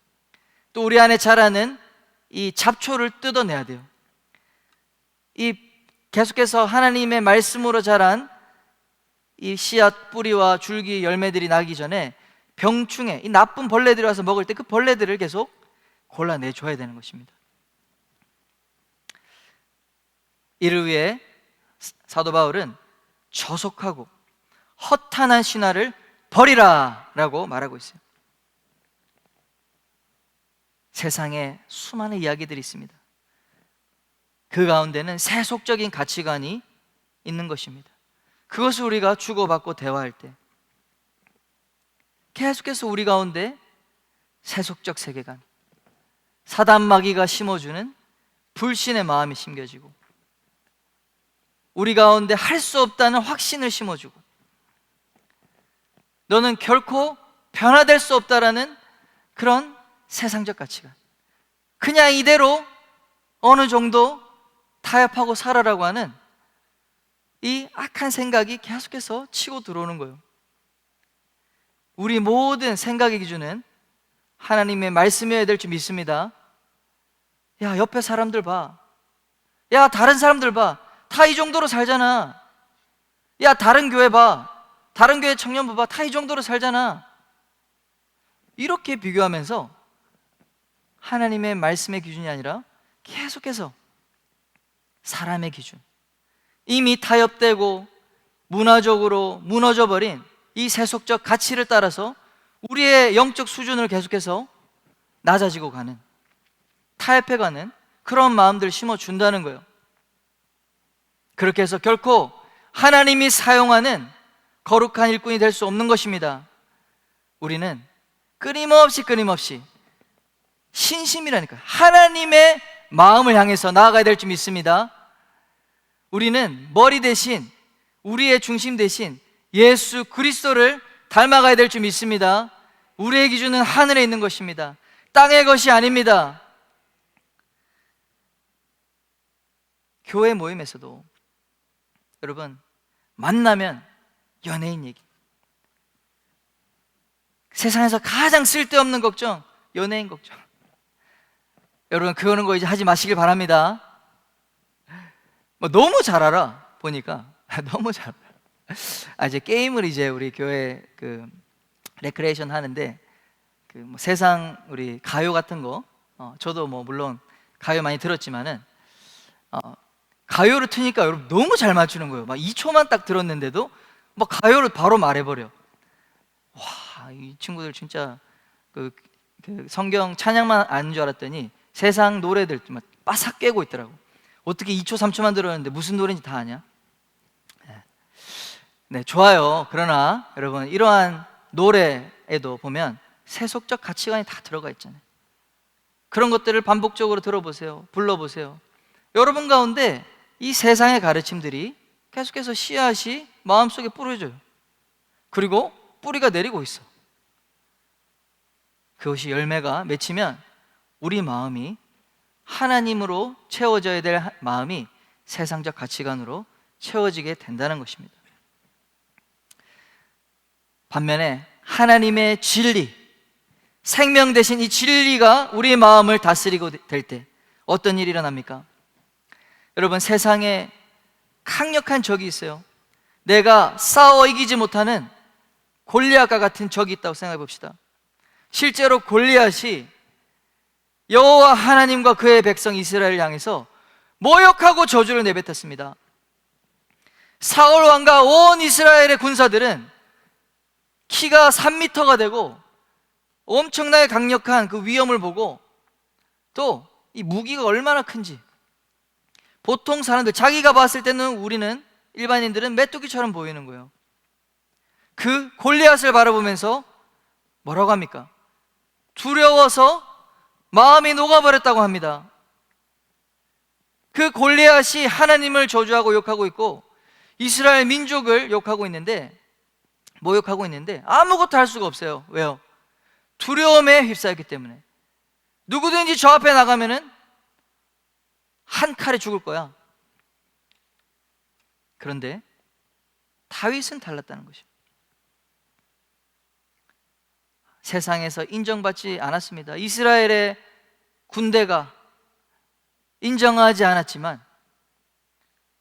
또 우리 안에 자라는 이 잡초를 뜯어내야 돼요. 이 계속해서 하나님의 말씀으로 자란 이 씨앗 뿌리와 줄기 열매들이 나기 전에 병충해, 이 나쁜 벌레들이 와서 먹을 때 그 벌레들을 계속 골라내줘야 되는 것입니다. 이를 위해 사도 바울은 저속하고 허탄한 신화를 버리라 라고 말하고 있어요. 세상에 수많은 이야기들이 있습니다. 그 가운데는 세속적인 가치관이 있는 것입니다. 그것을 우리가 주고받고 대화할 때 계속해서 우리 가운데 세속적 세계관, 사단 마귀가 심어주는 불신의 마음이 심겨지고 우리 가운데 할 수 없다는 확신을 심어주고 너는 결코 변화될 수 없다라는 그런 세상적 가치관, 그냥 이대로 어느 정도 타협하고 살아라고 하는 이 악한 생각이 계속해서 치고 들어오는 거예요. 우리 모든 생각의 기준은 하나님의 말씀이어야 될 줄 믿습니다. 야, 옆에 사람들 봐. 야, 다른 사람들 봐. 다 이 정도로 살잖아. 야, 다른 교회 봐. 다른 교회 청년부 봐. 다 이 정도로 살잖아. 이렇게 비교하면서 하나님의 말씀의 기준이 아니라 계속해서 사람의 기준, 이미 타협되고 문화적으로 무너져버린 이 세속적 가치를 따라서 우리의 영적 수준을 계속해서 낮아지고 가는, 타협해가는 그런 마음들을 심어준다는 거예요. 그렇게 해서 결코 하나님이 사용하는 거룩한 일꾼이 될 수 없는 것입니다. 우리는 끊임없이 신심이라니까 하나님의 마음을 향해서 나아가야 될 줄 믿습니다. 우리는 머리 대신, 우리의 중심 대신 예수 그리스도를 닮아가야 될 줄 믿습니다. 우리의 기준은 하늘에 있는 것입니다. 땅의 것이 아닙니다. 교회 모임에서도 여러분, 만나면 연예인 얘기, 세상에서 가장 쓸데없는 걱정, 연예인 걱정. 여러분, 그거는 거 이제 하지 마시길 바랍니다. 너무 잘 알아 보니까 너무 잘 알아. 이제 게임을 이제 우리 교회 그 레크레이션 하는데 그 세상 우리 가요 같은 거, 저도 물론 가요 많이 들었지만은 가요를 트니까 여러분 너무 잘 맞추는 거예요. 막 2초만 딱 들었는데도 막 가요를 바로 말해버려. 와, 이 친구들 진짜 그 성경 찬양만 아는 줄 알았더니 세상 노래들 막 빠삭 깨고 있더라고. 어떻게 2초 3초만 들었는데 무슨 노래인지 다 아냐? 네, 좋아요. 그러나 여러분, 이러한 노래에도 보면 세속적 가치관이 다 들어가 있잖아요. 그런 것들을 반복적으로 들어보세요. 불러보세요. 여러분 가운데 이 세상의 가르침들이 계속해서 씨앗이 마음속에 뿌려져요. 그리고 뿌리가 내리고 있어. 그것이 열매가 맺히면 우리 마음이 하나님으로 채워져야 될 마음이 세상적 가치관으로 채워지게 된다는 것입니다. 반면에 하나님의 진리, 생명 대신 이 진리가 우리의 마음을 다스리고 될 때 어떤 일이 일어납니까? 여러분, 세상에 강력한 적이 있어요. 내가 싸워 이기지 못하는 골리앗과 같은 적이 있다고 생각해 봅시다. 실제로 골리앗이 여호와 하나님과 그의 백성 이스라엘을 향해서 모욕하고 저주를 내뱉었습니다. 사울 왕과 온 이스라엘의 군사들은 키가 3m가 되고 엄청나게 강력한 그 위험을 보고 또 이 무기가 얼마나 큰지, 보통 사람들, 자기가 봤을 때는 우리는 일반인들은 메뚜기처럼 보이는 거예요. 그 골리앗을 바라보면서 뭐라고 합니까? 두려워서 마음이 녹아버렸다고 합니다. 그 골리앗이 하나님을 저주하고 욕하고 있고 이스라엘 민족을 욕하고 있는데, 모욕하고 있는데 아무것도 할 수가 없어요. 왜요? 두려움에 휩싸였기 때문에. 누구든지 저 앞에 나가면은 한 칼에 죽을 거야. 그런데 다윗은 달랐다는 것이죠. 세상에서 인정받지 않았습니다. 이스라엘의 군대가 인정하지 않았지만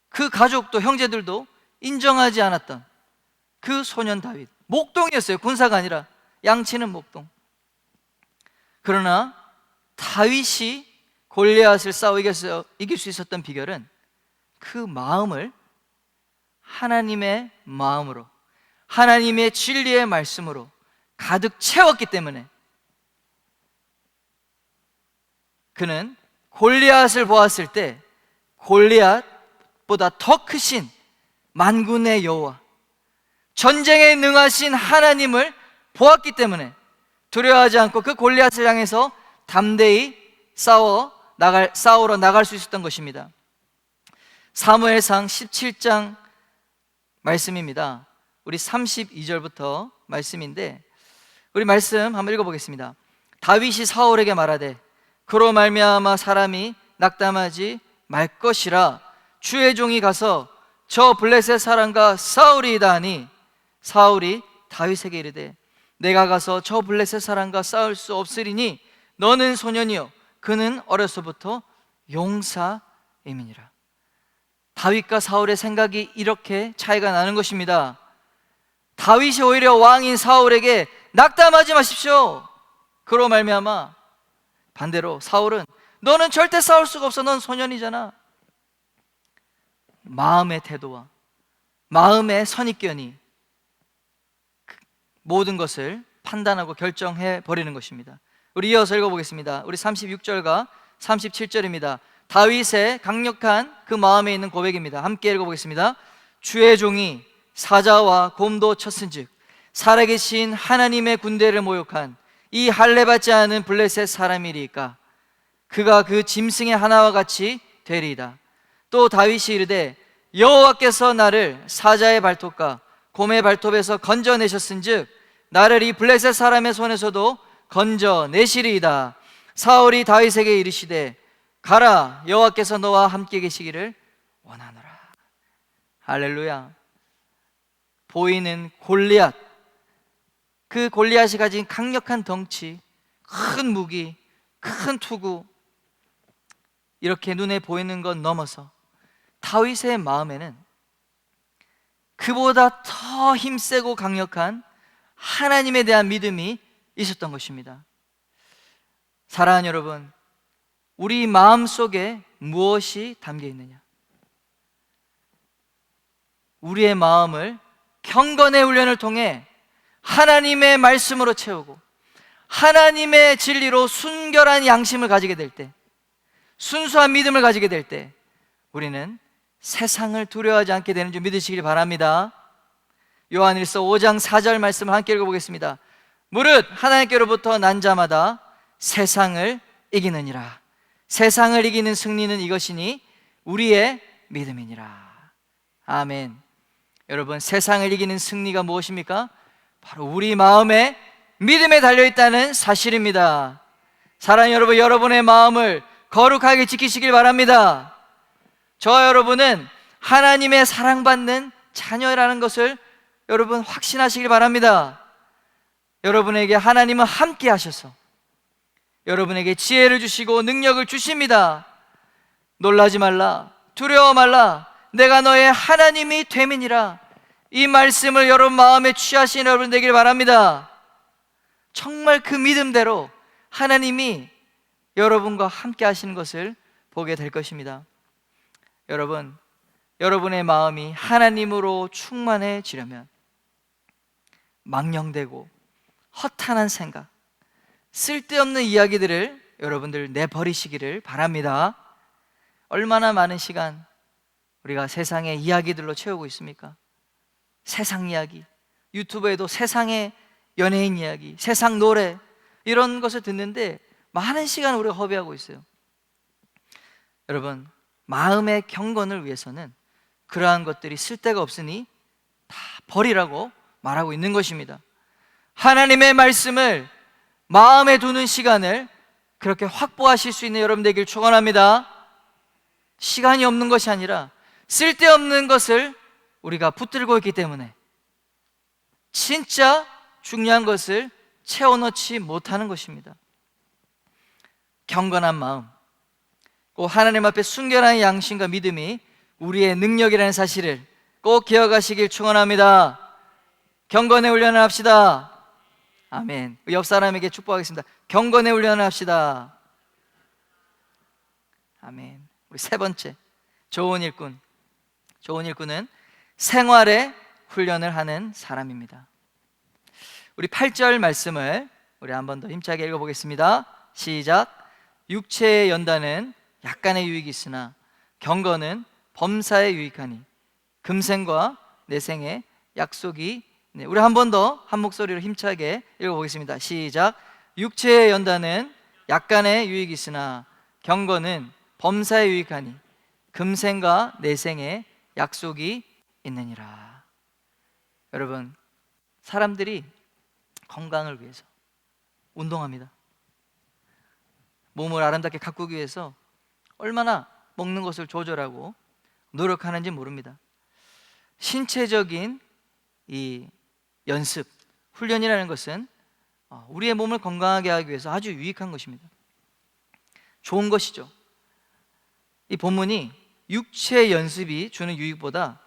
그 가족도, 형제들도 인정하지 않았던 그 소년 다윗, 목동이었어요. 군사가 아니라 양치는 목동. 그러나 다윗이 골리앗을 싸워 이길 수 있었던 비결은 그 마음을 하나님의 마음으로, 하나님의 진리의 말씀으로 가득 채웠기 때문에 그는 골리앗을 보았을 때 골리앗보다 더 크신 만군의 여호와, 전쟁에 능하신 하나님을 보았기 때문에 두려워하지 않고 그 골리앗을 향해서 담대히 싸우러 나갈 수 있었던 것입니다. 사무엘상 17장 말씀입니다. 우리 32절부터 말씀인데, 우리 말씀 한번 읽어보겠습니다. 다윗이 사울에게 말하되 그로 말미암아 사람이 낙담하지 말 것이라 주의 종이 가서 저 블레셋 사람과 싸우리이다 하니, 사울이 다윗에게 이르되 내가 가서 저 블레셋 사람과 싸울 수 없으리니 너는 소년이요 그는 어려서부터 용사임이니라. 다윗과 사울의 생각이 이렇게 차이가 나는 것입니다. 다윗이 오히려 왕인 사울에게 낙담하지 마십시오, 그로 말미암아, 반대로 사울은 너는 절대 싸울 수가 없어, 넌 소년이잖아. 마음의 태도와 마음의 선입견이 모든 것을 판단하고 결정해 버리는 것입니다. 우리 이어서 읽어보겠습니다. 우리 36절과 37절입니다. 다윗의 강력한 그 마음에 있는 고백입니다. 함께 읽어보겠습니다. 주의 종이 사자와 곰도 쳤은즉 살아계신 하나님의 군대를 모욕한 이 할례받지 않은 블레셋 사람이리까 그가 그 짐승의 하나와 같이 되리이다. 또 다윗이 이르되 여호와께서 나를 사자의 발톱과 곰의 발톱에서 건져내셨은즉 나를 이 블레셋 사람의 손에서도 건져내시리이다. 사울이 다윗에게 이르시되 가라, 여호와께서 너와 함께 계시기를 원하노라. 할렐루야. 보이는 골리앗, 그 골리앗이 가진 강력한 덩치, 큰 무기, 큰 투구, 이렇게 눈에 보이는 것 넘어서 다윗의 마음에는 그보다 더 힘세고 강력한 하나님에 대한 믿음이 있었던 것입니다. 사랑하는 여러분, 우리 마음 속에 무엇이 담겨 있느냐? 우리의 마음을 경건의 훈련을 통해 하나님의 말씀으로 채우고 하나님의 진리로 순결한 양심을 가지게 될 때, 순수한 믿음을 가지게 될 때 우리는 세상을 두려워하지 않게 되는 줄 믿으시길 바랍니다. 요한일서 5장 4절 말씀을 함께 읽어보겠습니다. 무릇 하나님께로부터 난 자마다 세상을 이기느니라. 세상을 이기는 승리는 이것이니 우리의 믿음이니라. 아멘. 여러분, 세상을 이기는 승리가 무엇입니까? 바로 우리 마음에 믿음에 달려있다는 사실입니다. 사랑하는 여러분, 여러분의 마음을 거룩하게 지키시길 바랍니다. 저와 여러분은 하나님의 사랑받는 자녀라는 것을 여러분 확신하시길 바랍니다. 여러분에게 하나님은 함께 하셔서 여러분에게 지혜를 주시고 능력을 주십니다. 놀라지 말라, 두려워 말라, 내가 너의 하나님이 됨이니라. 이 말씀을 여러분 마음에 취하시는 여러분 되길 바랍니다. 정말 그 믿음대로 하나님이 여러분과 함께 하시는 것을 보게 될 것입니다. 여러분, 여러분의 마음이 하나님으로 충만해지려면 망령되고 허탄한 생각, 쓸데없는 이야기들을 여러분들 내버리시기를 바랍니다. 얼마나 많은 시간 우리가 세상의 이야기들로 채우고 있습니까? 세상 이야기, 유튜브에도 세상의 연예인 이야기, 세상 노래, 이런 것을 듣는데 많은 시간을 우리가 허비하고 있어요. 여러분, 마음의 경건을 위해서는 그러한 것들이 쓸데가 없으니 다 버리라고 말하고 있는 것입니다. 하나님의 말씀을 마음에 두는 시간을 그렇게 확보하실 수 있는 여러분 되길 축원합니다. 시간이 없는 것이 아니라 쓸데없는 것을 우리가 붙들고 있기 때문에 진짜 중요한 것을 채워넣지 못하는 것입니다. 경건한 마음, 꼭 하나님 앞에 순결한 양심과 믿음이 우리의 능력이라는 사실을 꼭 기억하시길 축원합니다. 경건의 훈련을 합시다. 아멘. 옆 사람에게 축복하겠습니다. 경건의 훈련을 합시다. 아멘. 우리 세 번째, 좋은 일꾼. 좋은 일꾼은 생활의 훈련을 하는 사람입니다. 우리 8절 말씀을 우리 한 번 더 힘차게 읽어보겠습니다. 시작. 육체의 연단은 약간의 유익이 있으나 경건은 범사에 유익하니 금생과 내생의 약속이. 네, 우리 한 번 더 한 목소리로 힘차게 읽어보겠습니다. 시작. 육체의 연단은 약간의 유익이 있으나 경건은 범사에 유익하니 금생과 내생의 약속이 있느니라. 여러분, 사람들이 건강을 위해서 운동합니다. 몸을 아름답게 가꾸기 위해서 얼마나 먹는 것을 조절하고 노력하는지 모릅니다. 신체적인 이 연습, 훈련이라는 것은 우리의 몸을 건강하게 하기 위해서 아주 유익한 것입니다. 좋은 것이죠. 이 본문이 육체 연습이 주는 유익보다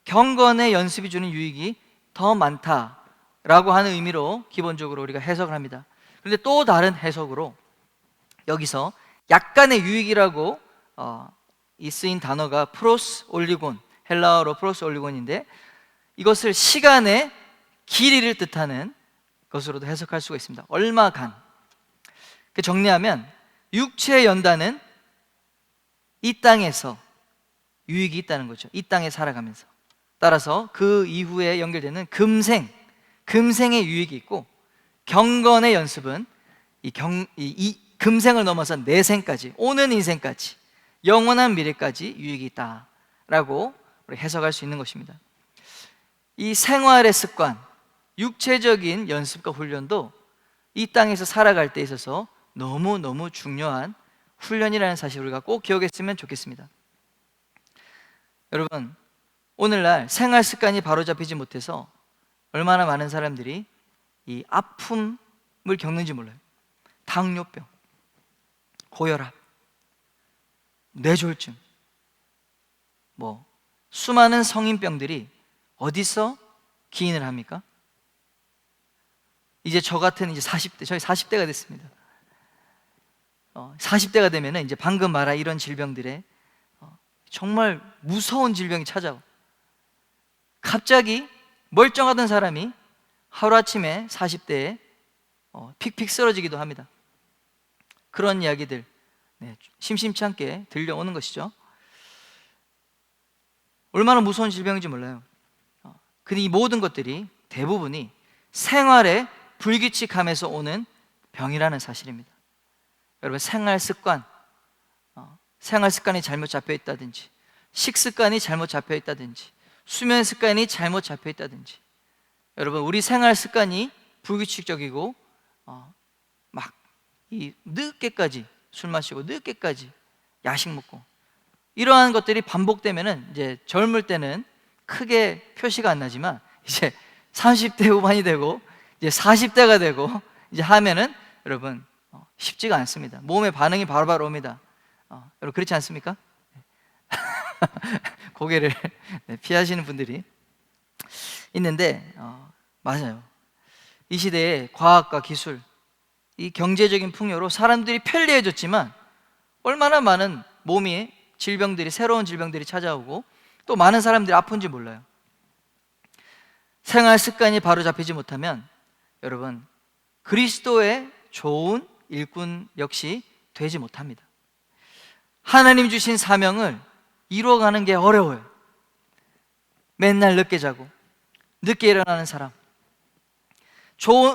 경건의 연습이 주는 유익이 더 많다라고 하는 의미로 기본적으로 우리가 해석을 합니다. 그런데 또 다른 해석으로 여기서 약간의 유익이라고 이 쓰인 단어가 프로스 올리곤, 헬라어로 프로스 올리곤인데 이것을 시간의 길이를 뜻하는 것으로도 해석할 수가 있습니다. 얼마간. 정리하면 육체의 연단은 이 땅에서 유익이 있다는 거죠. 이 땅에 살아가면서. 따라서 그 이후에 연결되는 금생의 유익이 있고, 경건의 연습은 이 금생을 넘어서 내생까지, 오는 인생까지, 영원한 미래까지 유익이 있다라고 우리 해석할 수 있는 것입니다. 이 생활의 습관, 육체적인 연습과 훈련도 이 땅에서 살아갈 때 있어서 너무너무 중요한 훈련이라는 사실을 우리가 꼭 기억했으면 좋겠습니다. 여러분, 오늘날 생활 습관이 바로잡히지 못해서 얼마나 많은 사람들이 이 아픔을 겪는지 몰라요. 당뇨병, 고혈압, 뇌졸중, 수많은 성인병들이 어디서 기인을 합니까? 이제 저 같은 이제 40대, 저희 40대가 됐습니다. 40대가 되면은 이제 방금 말한 이런 질병들에 정말 무서운 질병이 찾아와. 갑자기 멀쩡하던 사람이 하루아침에 40대에 픽픽 쓰러지기도 합니다. 그런 이야기들 심심치 않게 들려오는 것이죠. 얼마나 무서운 질병인지 몰라요. 근데 이 모든 것들이 대부분이 생활의 불규칙함에서 오는 병이라는 사실입니다. 여러분, 생활 습관이 잘못 잡혀 있다든지, 식습관이 잘못 잡혀 있다든지, 수면 습관이 잘못 잡혀 있다든지, 여러분, 우리 생활 습관이 불규칙적이고 늦게까지 술 마시고 늦게까지 야식 먹고 이러한 것들이 반복되면은 이제 젊을 때는 크게 표시가 안 나지만 이제 30대 후반이 되고 이제 40대가 되고 이제 하면은 여러분 쉽지가 않습니다. 몸의 반응이 바로바로 옵니다. 여러분 그렇지 않습니까? 고개를 피하시는 분들이 있는데 맞아요. 이 시대에 과학과 기술, 이 경제적인 풍요로 사람들이 편리해졌지만 얼마나 많은 몸이 질병들이, 새로운 질병들이 찾아오고 또 많은 사람들이 아픈지 몰라요. 생활 습관이 바로 잡히지 못하면 여러분, 그리스도의 좋은 일꾼 역시 되지 못합니다. 하나님 주신 사명을 이루어가는 게 어려워요. 맨날 늦게 자고 늦게 일어나는 사람,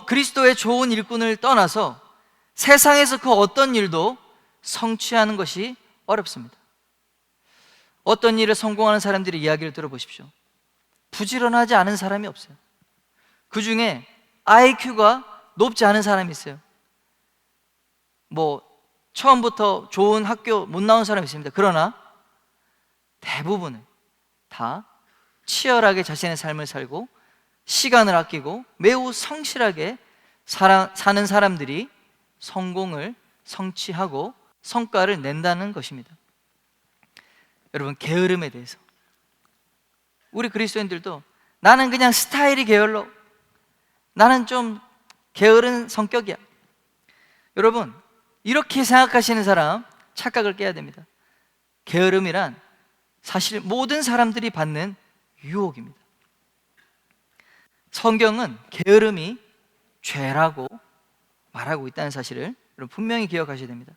그리스도의 좋은 일꾼을 떠나서 세상에서 그 어떤 일도 성취하는 것이 어렵습니다. 어떤 일에 성공하는 사람들의 이야기를 들어보십시오. 부지런하지 않은 사람이 없어요. 그 중에 IQ가 높지 않은 사람이 있어요. 처음부터 좋은 학교 못 나온 사람이 있습니다. 그러나 대부분은 다 치열하게 자신의 삶을 살고 시간을 아끼고 매우 성실하게 사는 사람들이 성공을 성취하고 성과를 낸다는 것입니다. 여러분, 게으름에 대해서 우리 그리스도인들도 나는 그냥 스타일이 게을러, 나는 좀 게으른 성격이야, 여러분, 이렇게 생각하시는 사람 착각을 깨야 됩니다. 게으름이란 사실 모든 사람들이 받는 유혹입니다. 성경은 게으름이 죄라고 말하고 있다는 사실을 여러분 분명히 기억하셔야 됩니다.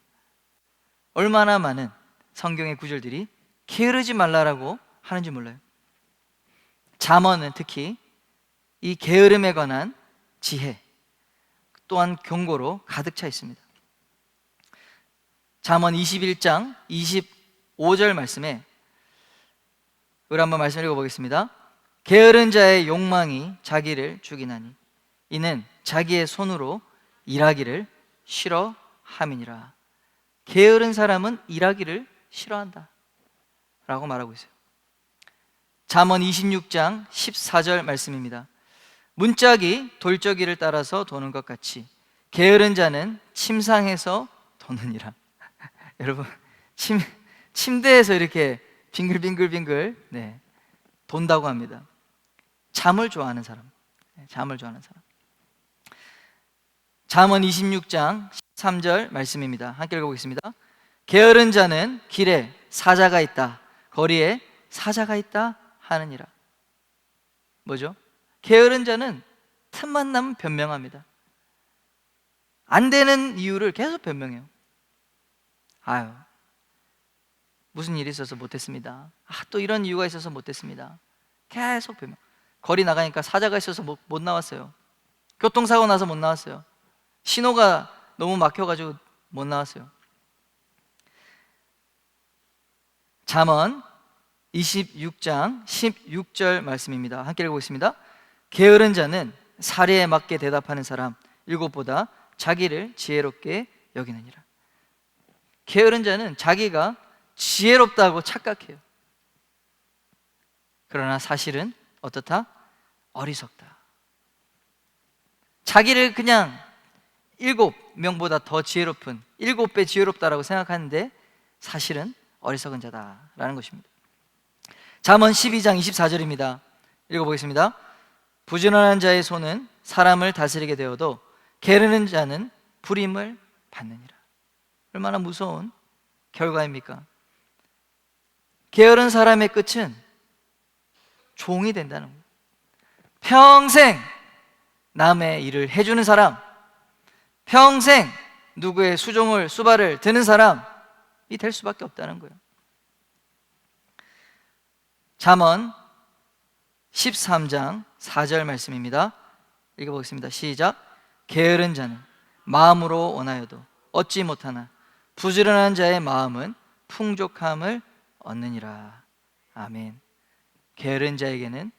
얼마나 많은 성경의 구절들이 게으르지 말라라고 하는지 몰라요. 잠언은 특히 이 게으름에 관한 지혜 또한 경고로 가득 차 있습니다. 잠언 21장 25절 말씀에 우리 한번 말씀 읽어보겠습니다. 게으른 자의 욕망이 자기를 죽이나니 이는 자기의 손으로 일하기를 싫어함이니라. 게으른 사람은 일하기를 싫어한다 라고 말하고 있어요. 잠언 26장 14절 말씀입니다. 문짝이 돌저기를 따라서 도는 것 같이 게으른 자는 침상에서 도느니라. 여러분, 침대에서 이렇게 빙글빙글빙글 돈다고 합니다. 잠을 좋아하는 사람, 잠을 좋아하는 사람. 잠언 26장 13절 말씀입니다. 함께 읽어보겠습니다. 게으른 자는 길에 사자가 있다, 거리에 사자가 있다 하느니라. 뭐죠? 게으른 자는 틈만 나면 변명합니다. 안 되는 이유를 계속 변명해요. 아유, 무슨 일이 있어서 못했습니다. 또 이런 이유가 있어서 못했습니다. 계속 변명. 거리 나가니까 사자가 있어서 못 나왔어요. 교통사고 나서 못 나왔어요. 신호가 너무 막혀가지고 못 나왔어요. 잠언 26장 16절 말씀입니다. 함께 읽어보겠습니다. 게으른 자는 사례에 맞게 대답하는 사람 일곱보다 자기를 지혜롭게 여기느니라. 게으른 자는 자기가 지혜롭다고 착각해요. 그러나 사실은 어떻다? 어리석다. 자기를 그냥 7명보다 더 지혜롭은 7배 지혜롭다라고 생각하는데 사실은 어리석은 자다라는 것입니다. 잠언 12장 24절입니다. 읽어보겠습니다. 부지런한 자의 손은 사람을 다스리게 되어도 게으르는 자는 불임을 받느니라. 얼마나 무서운 결과입니까? 게으른 사람의 끝은 종이 된다는 거예요. 평생 남의 일을 해주는 사람, 평생 누구의 수발을 드는 사람이 될 수밖에 없다는 거예요. 잠언 13장 4절 말씀입니다. 읽어보겠습니다. 시작. 게으른 자는 마음으로 원하여도 얻지 못하나 부지런한 자의 마음은 풍족함을 얻느니라. 아멘. 게으른 자에게는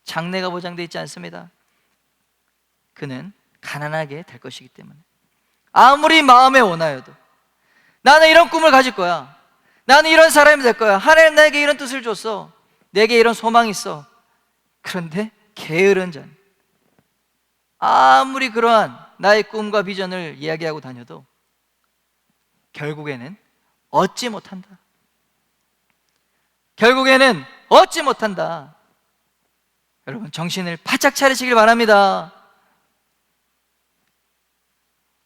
장래가 보장되어 있지 않습니다. 그는 가난하게 될 것이기 때문에 아무리 마음에 원하여도 나는 이런 꿈을 가질 거야, 나는 이런 사람이 될 거야, 하나님 나에게 이런 뜻을 줬어, 내게 이런 소망이 있어. 그런데 게으른 자는 아무리 그러한 나의 꿈과 비전을 이야기하고 다녀도 결국에는 얻지 못한다. 결국에는 얻지 못한다. 여러분, 정신을 바짝 차리시길 바랍니다.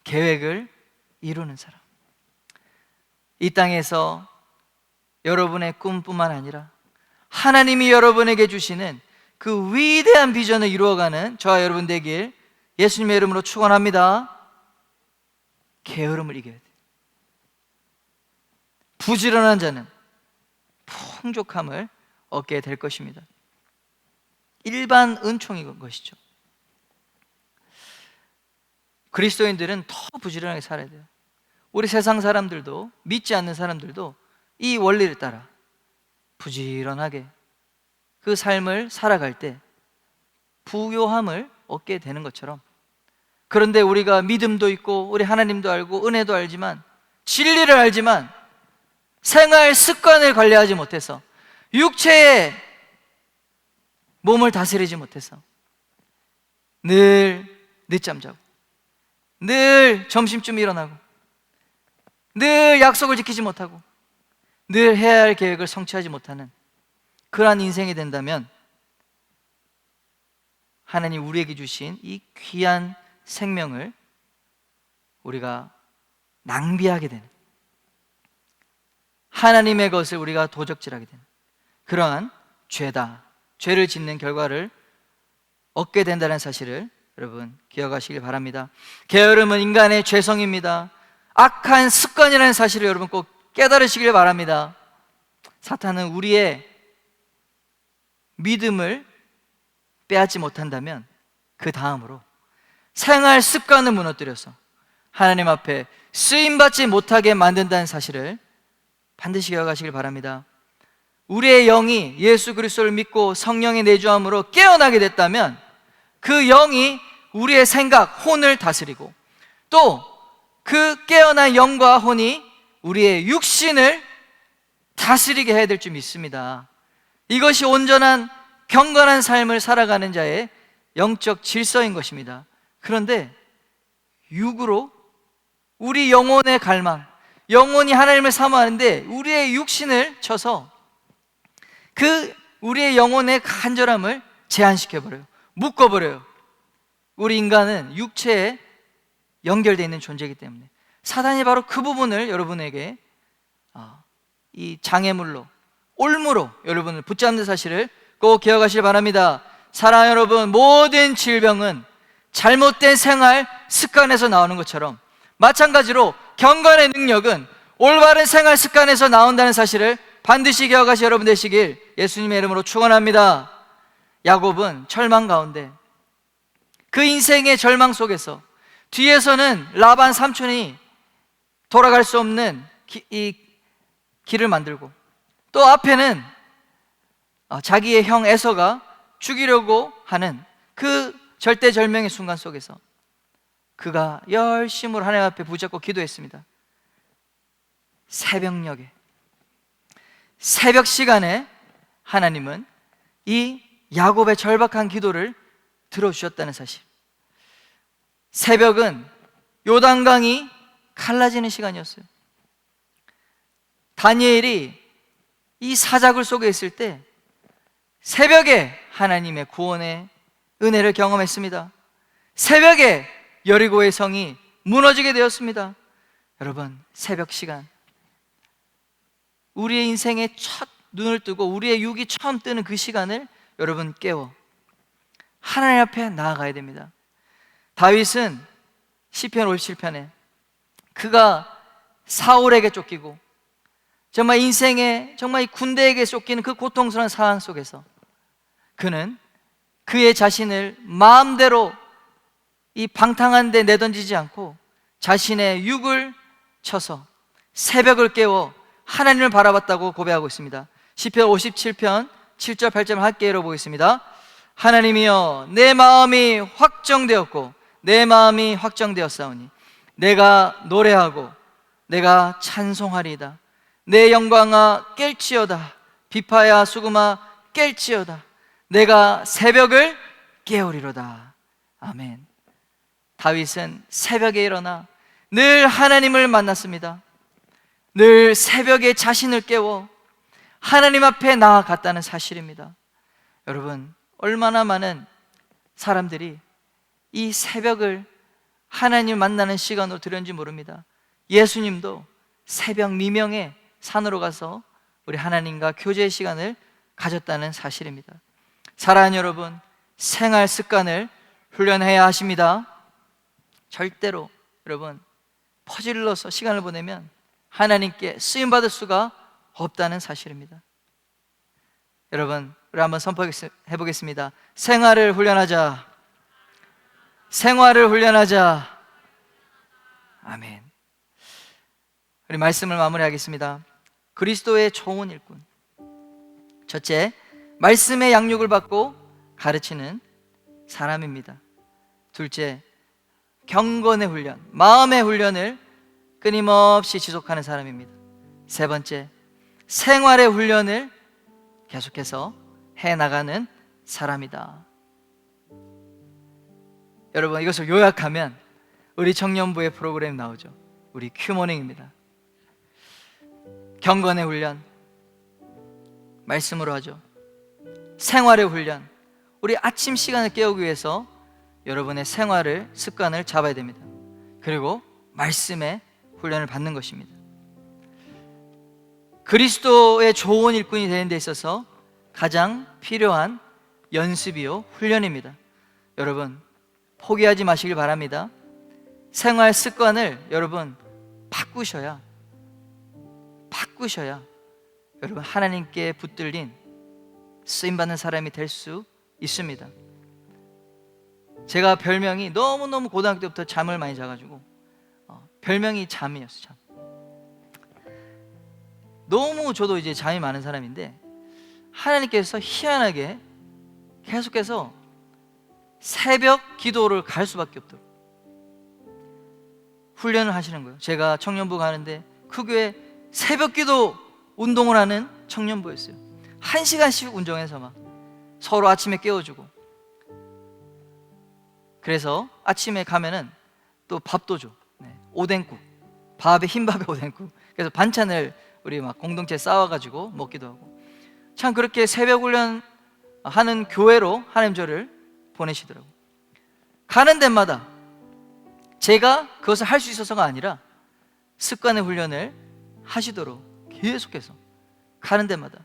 계획을 이루는 사람, 이 땅에서 여러분의 꿈뿐만 아니라 하나님이 여러분에게 주시는 그 위대한 비전을 이루어가는 저와 여러분 되길 예수님의 이름으로 축원합니다. 게으름을 이겨야 돼요. 부지런한 자는 풍족함을 얻게 될 것입니다. 일반 은총인 것이죠. 그리스도인들은 더 부지런하게 살아야 돼요. 우리 세상 사람들도, 믿지 않는 사람들도 이 원리를 따라 부지런하게 그 삶을 살아갈 때 부요함을 얻게 되는 것처럼, 그런데 우리가 믿음도 있고 우리 하나님도 알고 은혜도 알지만, 진리를 알지만 생활 습관을 관리하지 못해서, 육체의 몸을 다스리지 못해서 늘 늦잠 자고, 늘 점심쯤 일어나고, 늘 약속을 지키지 못하고, 늘 해야 할 계획을 성취하지 못하는 그러한 인생이 된다면 하나님 우리에게 주신 이 귀한 생명을 우리가 낭비하게 되는, 하나님의 것을 우리가 도적질하게 되는 그러한 죄를 짓는 결과를 얻게 된다는 사실을 여러분 기억하시길 바랍니다. 게으름은 인간의 죄성입니다. 악한 습관이라는 사실을 여러분 꼭 깨달으시길 바랍니다. 사탄은 우리의 믿음을 빼앗지 못한다면 그 다음으로 생활 습관을 무너뜨려서 하나님 앞에 쓰임받지 못하게 만든다는 사실을 반드시 기억하시길 바랍니다. 우리의 영이 예수 그리스도를 믿고 성령의 내주함으로 깨어나게 됐다면 그 영이 우리의 생각, 혼을 다스리고, 또 그 깨어난 영과 혼이 우리의 육신을 다스리게 해야 될 줄 믿습니다. 이것이 온전한 경건한 삶을 살아가는 자의 영적 질서인 것입니다. 그런데 육으로 우리 영혼의 갈망, 영혼이 하나님을 사모하는데 우리의 육신을 쳐서 그 우리의 영혼의 간절함을 제한시켜버려요. 묶어버려요. 우리 인간은 육체에 연결되어 있는 존재이기 때문에 사단이 바로 그 부분을 여러분에게 이 장애물로, 올무로 여러분을 붙잡는 사실을 꼭 기억하시길 바랍니다. 사랑하는 여러분, 모든 질병은 잘못된 생활 습관에서 나오는 것처럼 마찬가지로 경건의 능력은 올바른 생활 습관에서 나온다는 사실을 반드시 기억하시 여러분 되시길 예수님의 이름으로 축원합니다. 야곱은 절망 가운데, 그 인생의 절망 속에서 뒤에서는 라반 삼촌이 돌아갈 수 없는 이 길을 만들고, 또 앞에는 자기의 형 에서가 죽이려고 하는 그 절대절명의 순간 속에서 그가 열심으로 하나님 앞에 붙잡고 기도했습니다. 새벽녘에, 새벽 시간에 하나님은 이 야곱의 절박한 기도를 들어주셨다는 사실. 새벽은 요단강이 갈라지는 시간이었어요. 다니엘이 이 사자굴 속에 있을 때 새벽에 하나님의 구원의 은혜를 경험했습니다. 새벽에 여리고의 성이 무너지게 되었습니다. 여러분, 새벽 시간, 우리의 인생의 첫 눈을 뜨고 우리의 육이 처음 뜨는 그 시간을 여러분 깨워 하나님 앞에 나아가야 됩니다. 다윗은 시편 57편에 그가 사울에게 쫓기고 정말 인생의 정말 군대에게 쫓기는 그 고통스러운 상황 속에서 그는 그의 자신을 마음대로 이 방탕한 데 내던지지 않고 자신의 육을 쳐서 새벽을 깨워 하나님을 바라봤다고 고백하고 있습니다. 시편 57편 7절 8절 함께 읽어보겠습니다. 하나님이여, 내 마음이 확정되었고 내 마음이 확정되었사오니 내가 노래하고 내가 찬송하리이다. 내 영광아 깰지어다. 비파야 수금아 깰지어다. 내가 새벽을 깨우리로다. 아멘. 다윗은 새벽에 일어나 늘 하나님을 만났습니다. 늘 새벽에 자신을 깨워 하나님 앞에 나아갔다는 사실입니다. 여러분, 얼마나 많은 사람들이 이 새벽을 하나님 만나는 시간으로 들였는지 모릅니다. 예수님도 새벽 미명에 산으로 가서 우리 하나님과 교제의 시간을 가졌다는 사실입니다. 사랑하는 여러분, 생활 습관을 훈련해야 하십니다. 절대로 여러분 퍼질러서 시간을 보내면 하나님께 쓰임받을 수가 없다는 사실입니다. 여러분, 우리 한번 선포해 보겠습니다. 생활을 훈련하자. 생활을 훈련하자. 아멘. 우리 말씀을 마무리하겠습니다. 그리스도의 좋은 일꾼. 첫째, 말씀의 양육을 받고 가르치는 사람입니다. 둘째, 경건의 훈련, 마음의 훈련을 끊임없이 지속하는 사람입니다. 세 번째, 생활의 훈련을 계속해서 해나가는 사람이다. 여러분, 이것을 요약하면 우리 청년부의 프로그램 나오죠. 우리 큐모닝입니다. 경건의 훈련, 말씀으로 하죠. 생활의 훈련, 우리 아침 시간을 깨우기 위해서 여러분의 생활을, 습관을 잡아야 됩니다. 그리고 말씀의 훈련을 받는 것입니다. 그리스도의 좋은 일꾼이 되는 데 있어서 가장 필요한 연습이요, 훈련입니다. 여러분, 포기하지 마시길 바랍니다. 생활 습관을 여러분 바꾸셔야 여러분 하나님께 붙들린 쓰임받는 사람이 될 수 있습니다. 제가 별명이 너무너무 고등학교 때부터 잠을 많이 자가지고 별명이 잠이었어요. 잠. 너무 저도 이제 잠이 많은 사람인데 하나님께서 희한하게 계속해서 새벽 기도를 갈 수밖에 없도록 훈련을 하시는 거예요. 제가 청년부 가는데 그 교회 새벽 기도 운동을 하는 청년부였어요. 1시간씩 운동해서 막 서로 아침에 깨워주고, 그래서 아침에 가면은 또 밥도 줘. 오뎅국, 밥에 흰밥에 오뎅국. 그래서 반찬을 우리 막 공동체 싸워가지고 먹기도 하고, 참 그렇게 새벽 훈련 하는 교회로 하나님 저를 보내시더라고요. 가는 데마다 제가 그것을 할 수 있어서가 아니라 습관의 훈련을 하시도록 계속해서 가는 데마다,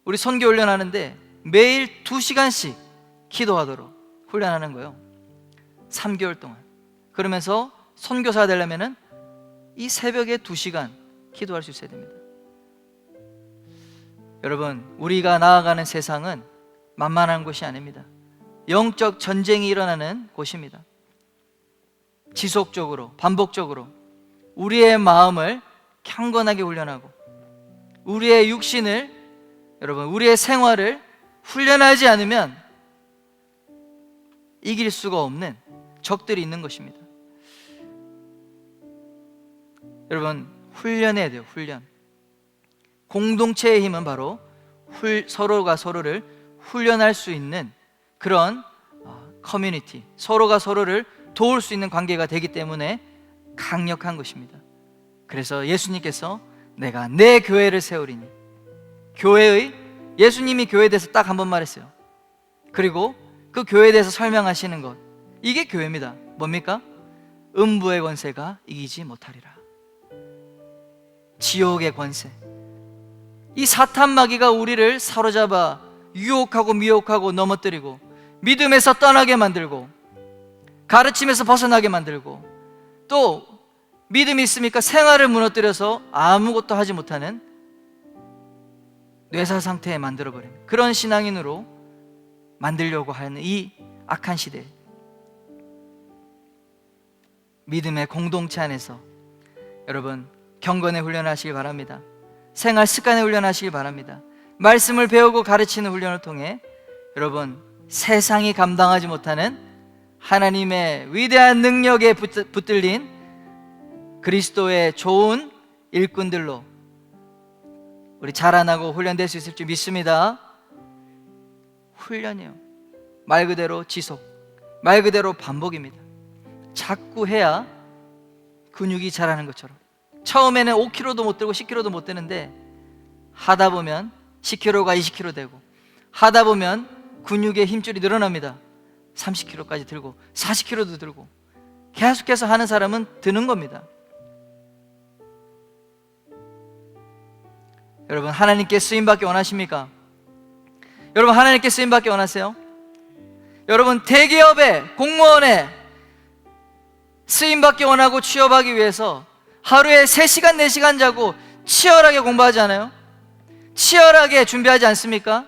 우리 선교 훈련하는데 매일 2시간씩 기도하도록 훈련하는 거예요. 3개월 동안. 그러면서 선교사가 되려면은 이 새벽에 2시간 기도할 수 있어야 됩니다. 여러분, 우리가 나아가는 세상은 만만한 곳이 아닙니다. 영적 전쟁이 일어나는 곳입니다. 지속적으로, 반복적으로 우리의 마음을 경건하게 훈련하고 우리의 육신을, 여러분, 우리의 생활을 훈련하지 않으면 이길 수가 없는 적들이 있는 것입니다. 여러분, 훈련해야 돼요. 훈련. 공동체의 힘은 바로 서로가 서로를 훈련할 수 있는 그런 커뮤니티, 서로가 서로를 도울 수 있는 관계가 되기 때문에 강력한 것입니다. 그래서 예수님께서 내가 내 교회를 세우리니, 예수님이 교회에 대해서 딱 한 번 말했어요. 그리고 그 교회에 대해서 설명하시는 것, 이게 교회입니다. 뭡니까? 음부의 권세가 이기지 못하리라. 지옥의 권세, 이 사탄 마귀가 우리를 사로잡아 유혹하고 미혹하고 넘어뜨리고 믿음에서 떠나게 만들고 가르침에서 벗어나게 만들고, 또 믿음이 있으니까 생활을 무너뜨려서 아무것도 하지 못하는 뇌사 상태에 만들어버리는 그런 신앙인으로 만들려고 하는 이 악한 시대, 믿음의 공동체 안에서 여러분 경건의 훈련을 하시기 바랍니다. 생활 습관의 훈련을 하시기 바랍니다. 말씀을 배우고 가르치는 훈련을 통해 여러분 세상이 감당하지 못하는 하나님의 위대한 능력에 붙들린 그리스도의 좋은 일꾼들로 우리 자라나고 훈련될 수 있을 줄 믿습니다. 훈련이요, 말 그대로 지속, 말 그대로 반복입니다. 자꾸 해야 근육이 자라는 것처럼. 처음에는 5kg도 못 들고 10kg도 못 드는데 하다 보면 10kg가 20kg 되고, 하다 보면 근육의 힘줄이 늘어납니다. 30kg까지 들고 40kg도 들고, 계속해서 하는 사람은 드는 겁니다. 여러분, 하나님께 쓰임받기 원하십니까? 여러분, 하나님께 쓰임받기 원하세요? 여러분, 대기업에 공무원에 쓰임받기 원하고 취업하기 위해서 하루에 3시간 4시간 자고 치열하게 공부하지 않아요? 치열하게 준비하지 않습니까?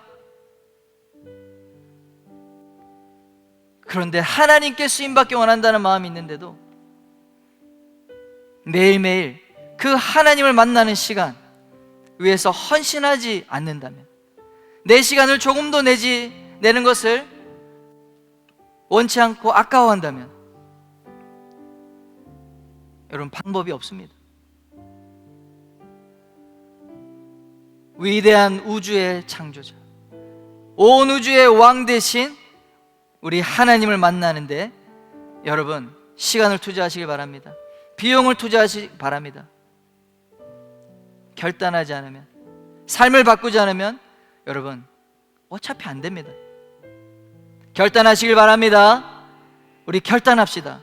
그런데 하나님께 쓰임받기 원한다는 마음이 있는데도 매일매일 그 하나님을 만나는 시간 위해서 헌신하지 않는다면, 내 시간을 조금도 내는 것을 원치 않고 아까워한다면, 여러분, 방법이 없습니다. 위대한 우주의 창조자, 온 우주의 왕 대신 우리 하나님을 만나는데 여러분, 시간을 투자하시길 바랍니다. 비용을 투자하시기 바랍니다. 결단하지 않으면, 삶을 바꾸지 않으면 여러분, 어차피 안 됩니다. 결단하시길 바랍니다. 우리 결단합시다.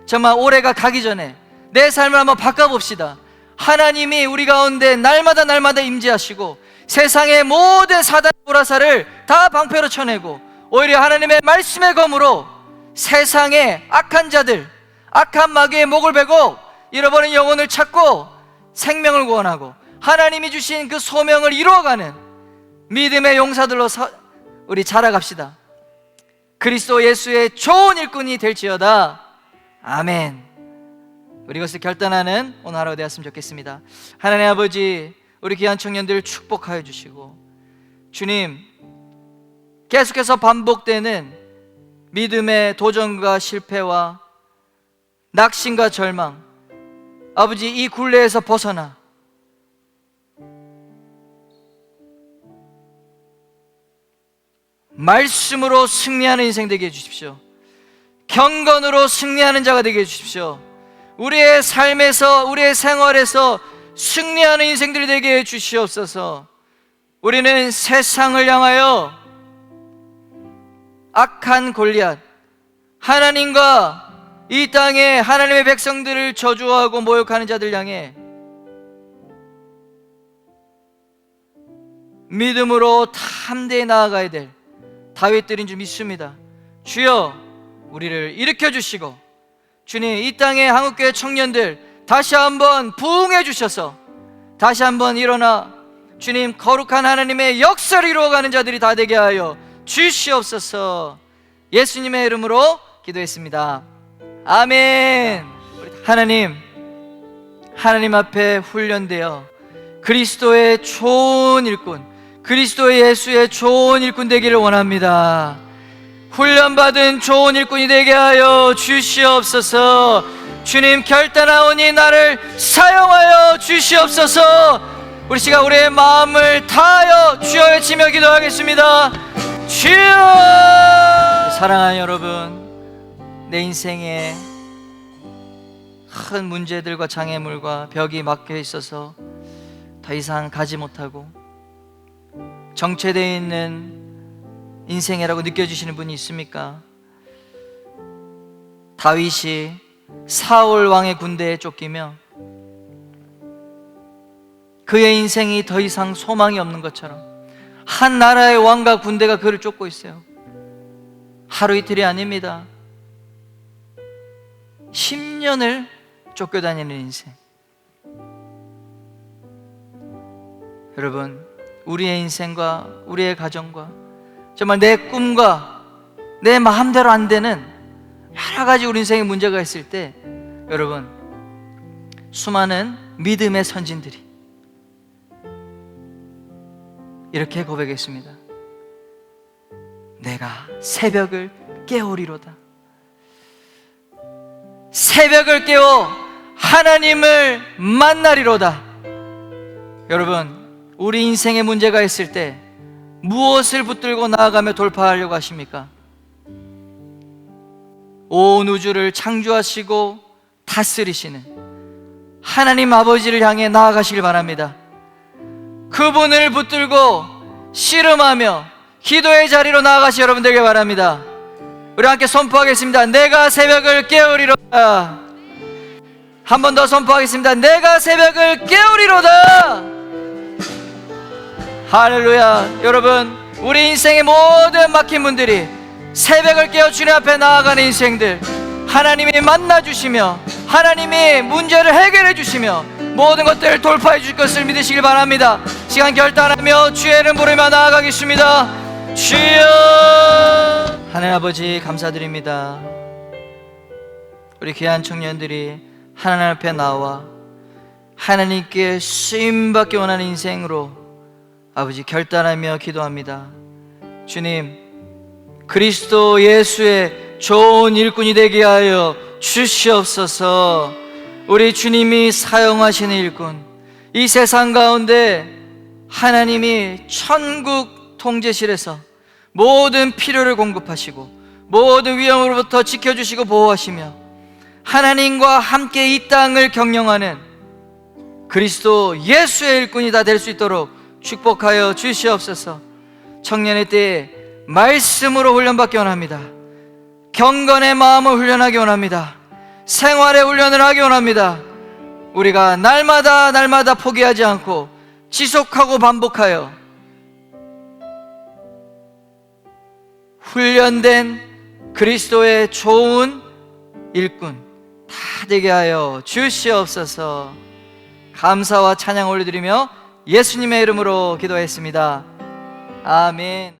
정말 올해가 가기 전에 내 삶을 한번 바꿔봅시다. 하나님이 우리 가운데 날마다 임재하시고 세상의 모든 사단의 보라사를 다 방패로 쳐내고 오히려 하나님의 말씀의 검으로 세상의 악한 자들, 악한 마귀의 목을 베고 잃어버린 영혼을 찾고 생명을 구원하고 하나님이 주신 그 소명을 이루어가는 믿음의 용사들로 우리 자라갑시다. 그리스도 예수의 좋은 일꾼이 될지어다. 아멘. 우리 이것을 결단하는 오늘 하루가 되었으면 좋겠습니다. 하나님 아버지, 우리 귀한 청년들 축복하여 주시고, 주님, 계속해서 반복되는 믿음의 도전과 실패와 낙심과 절망, 아버지, 이 굴레에서 벗어나 말씀으로 승리하는 인생 되게 해주십시오. 경건으로 승리하는 자가 되게 해주십시오. 우리의 삶에서, 우리의 생활에서 승리하는 인생들이 되게 해주시옵소서. 우리는 세상을 향하여 악한 골리앗, 하나님과 이 땅에 하나님의 백성들을 저주하고 모욕하는 자들 향해 믿음으로 담대히 나아가야 될 다윗들인 줄 믿습니다. 주여, 우리를 일으켜 주시고, 주님, 이 땅의 한국교회 청년들 다시 한번 부흥해 주셔서 다시 한번 일어나 주님, 거룩한 하나님의 역사를 이루어가는 자들이 다 되게 하여 주시옵소서. 예수님의 이름으로 기도했습니다. 아멘. 하나님 앞에 훈련되어 그리스도의 좋은 일꾼, 그리스도의 예수의 좋은 일꾼 되기를 원합니다. 훈련받은 좋은 일꾼이 되게 하여 주시옵소서. 주님, 결단하오니 나를 사용하여 주시옵소서. 우리 시간 우리의 마음을 다하여 주여 외치며 기도하겠습니다. 주여! 사랑하는 여러분, 내 인생에 큰 문제들과 장애물과 벽이 막혀 있어서 더 이상 가지 못하고 정체되어 있는 인생이라고 느껴지시는 분이 있습니까? 다윗이 사울 왕의 군대에 쫓기며 그의 인생이 더 이상 소망이 없는 것처럼 한 나라의 왕과 군대가 그를 쫓고 있어요. 하루 이틀이 아닙니다. 10년을 쫓겨다니는 인생. 여러분, 우리의 인생과 우리의 가정과 정말 내 꿈과 내 마음대로 안 되는 여러 가지 우리 인생에 문제가 있을 때, 여러분, 수많은 믿음의 선진들이 이렇게 고백했습니다. 내가 새벽을 깨우리로다. 새벽을 깨워 하나님을 만나리로다. 여러분, 우리 인생에 문제가 있을 때 무엇을 붙들고 나아가며 돌파하려고 하십니까? 온 우주를 창조하시고 다스리시는 하나님 아버지를 향해 나아가시길 바랍니다. 그분을 붙들고 씨름하며 기도의 자리로 나아가시 여러분 되길 바랍니다. 우리 함께 선포하겠습니다. 내가 새벽을 깨우리로다. 한 번 더 선포하겠습니다. 내가 새벽을 깨우리로다. 할렐루야. 여러분, 우리 인생의 모든 막힌 문들이 새벽을 깨어 주님 앞에 나아가는 인생들, 하나님이 만나주시며 하나님이 문제를 해결해 주시며 모든 것들을 돌파해 주실 것을 믿으시길 바랍니다. 시간 결단하며 주의 이름 부르며 나아가겠습니다. 주여. 하나님 아버지 감사드립니다. 우리 귀한 청년들이 하나님 앞에 나와 하나님께 쓰임받기 원하는 인생으로 아버지 결단하며 기도합니다. 주님, 그리스도 예수의 좋은 일꾼이 되게 하여 주시옵소서. 우리 주님이 사용하시는 일꾼, 이 세상 가운데 하나님이 천국 통제실에서 모든 필요를 공급하시고 모든 위험으로부터 지켜주시고 보호하시며 하나님과 함께 이 땅을 경영하는 그리스도 예수의 일꾼이 다 될 수 있도록 축복하여 주시옵소서. 청년의 때에 말씀으로 훈련받기 원합니다. 경건의 마음을 훈련하기 원합니다. 생활의 훈련을 하기 원합니다. 우리가 날마다 포기하지 않고 지속하고 반복하여 훈련된 그리스도의 좋은 일꾼 다 되게 하여 주시옵소서. 감사와 찬양 올려드리며 예수님의 이름으로 기도했습니다. 아멘.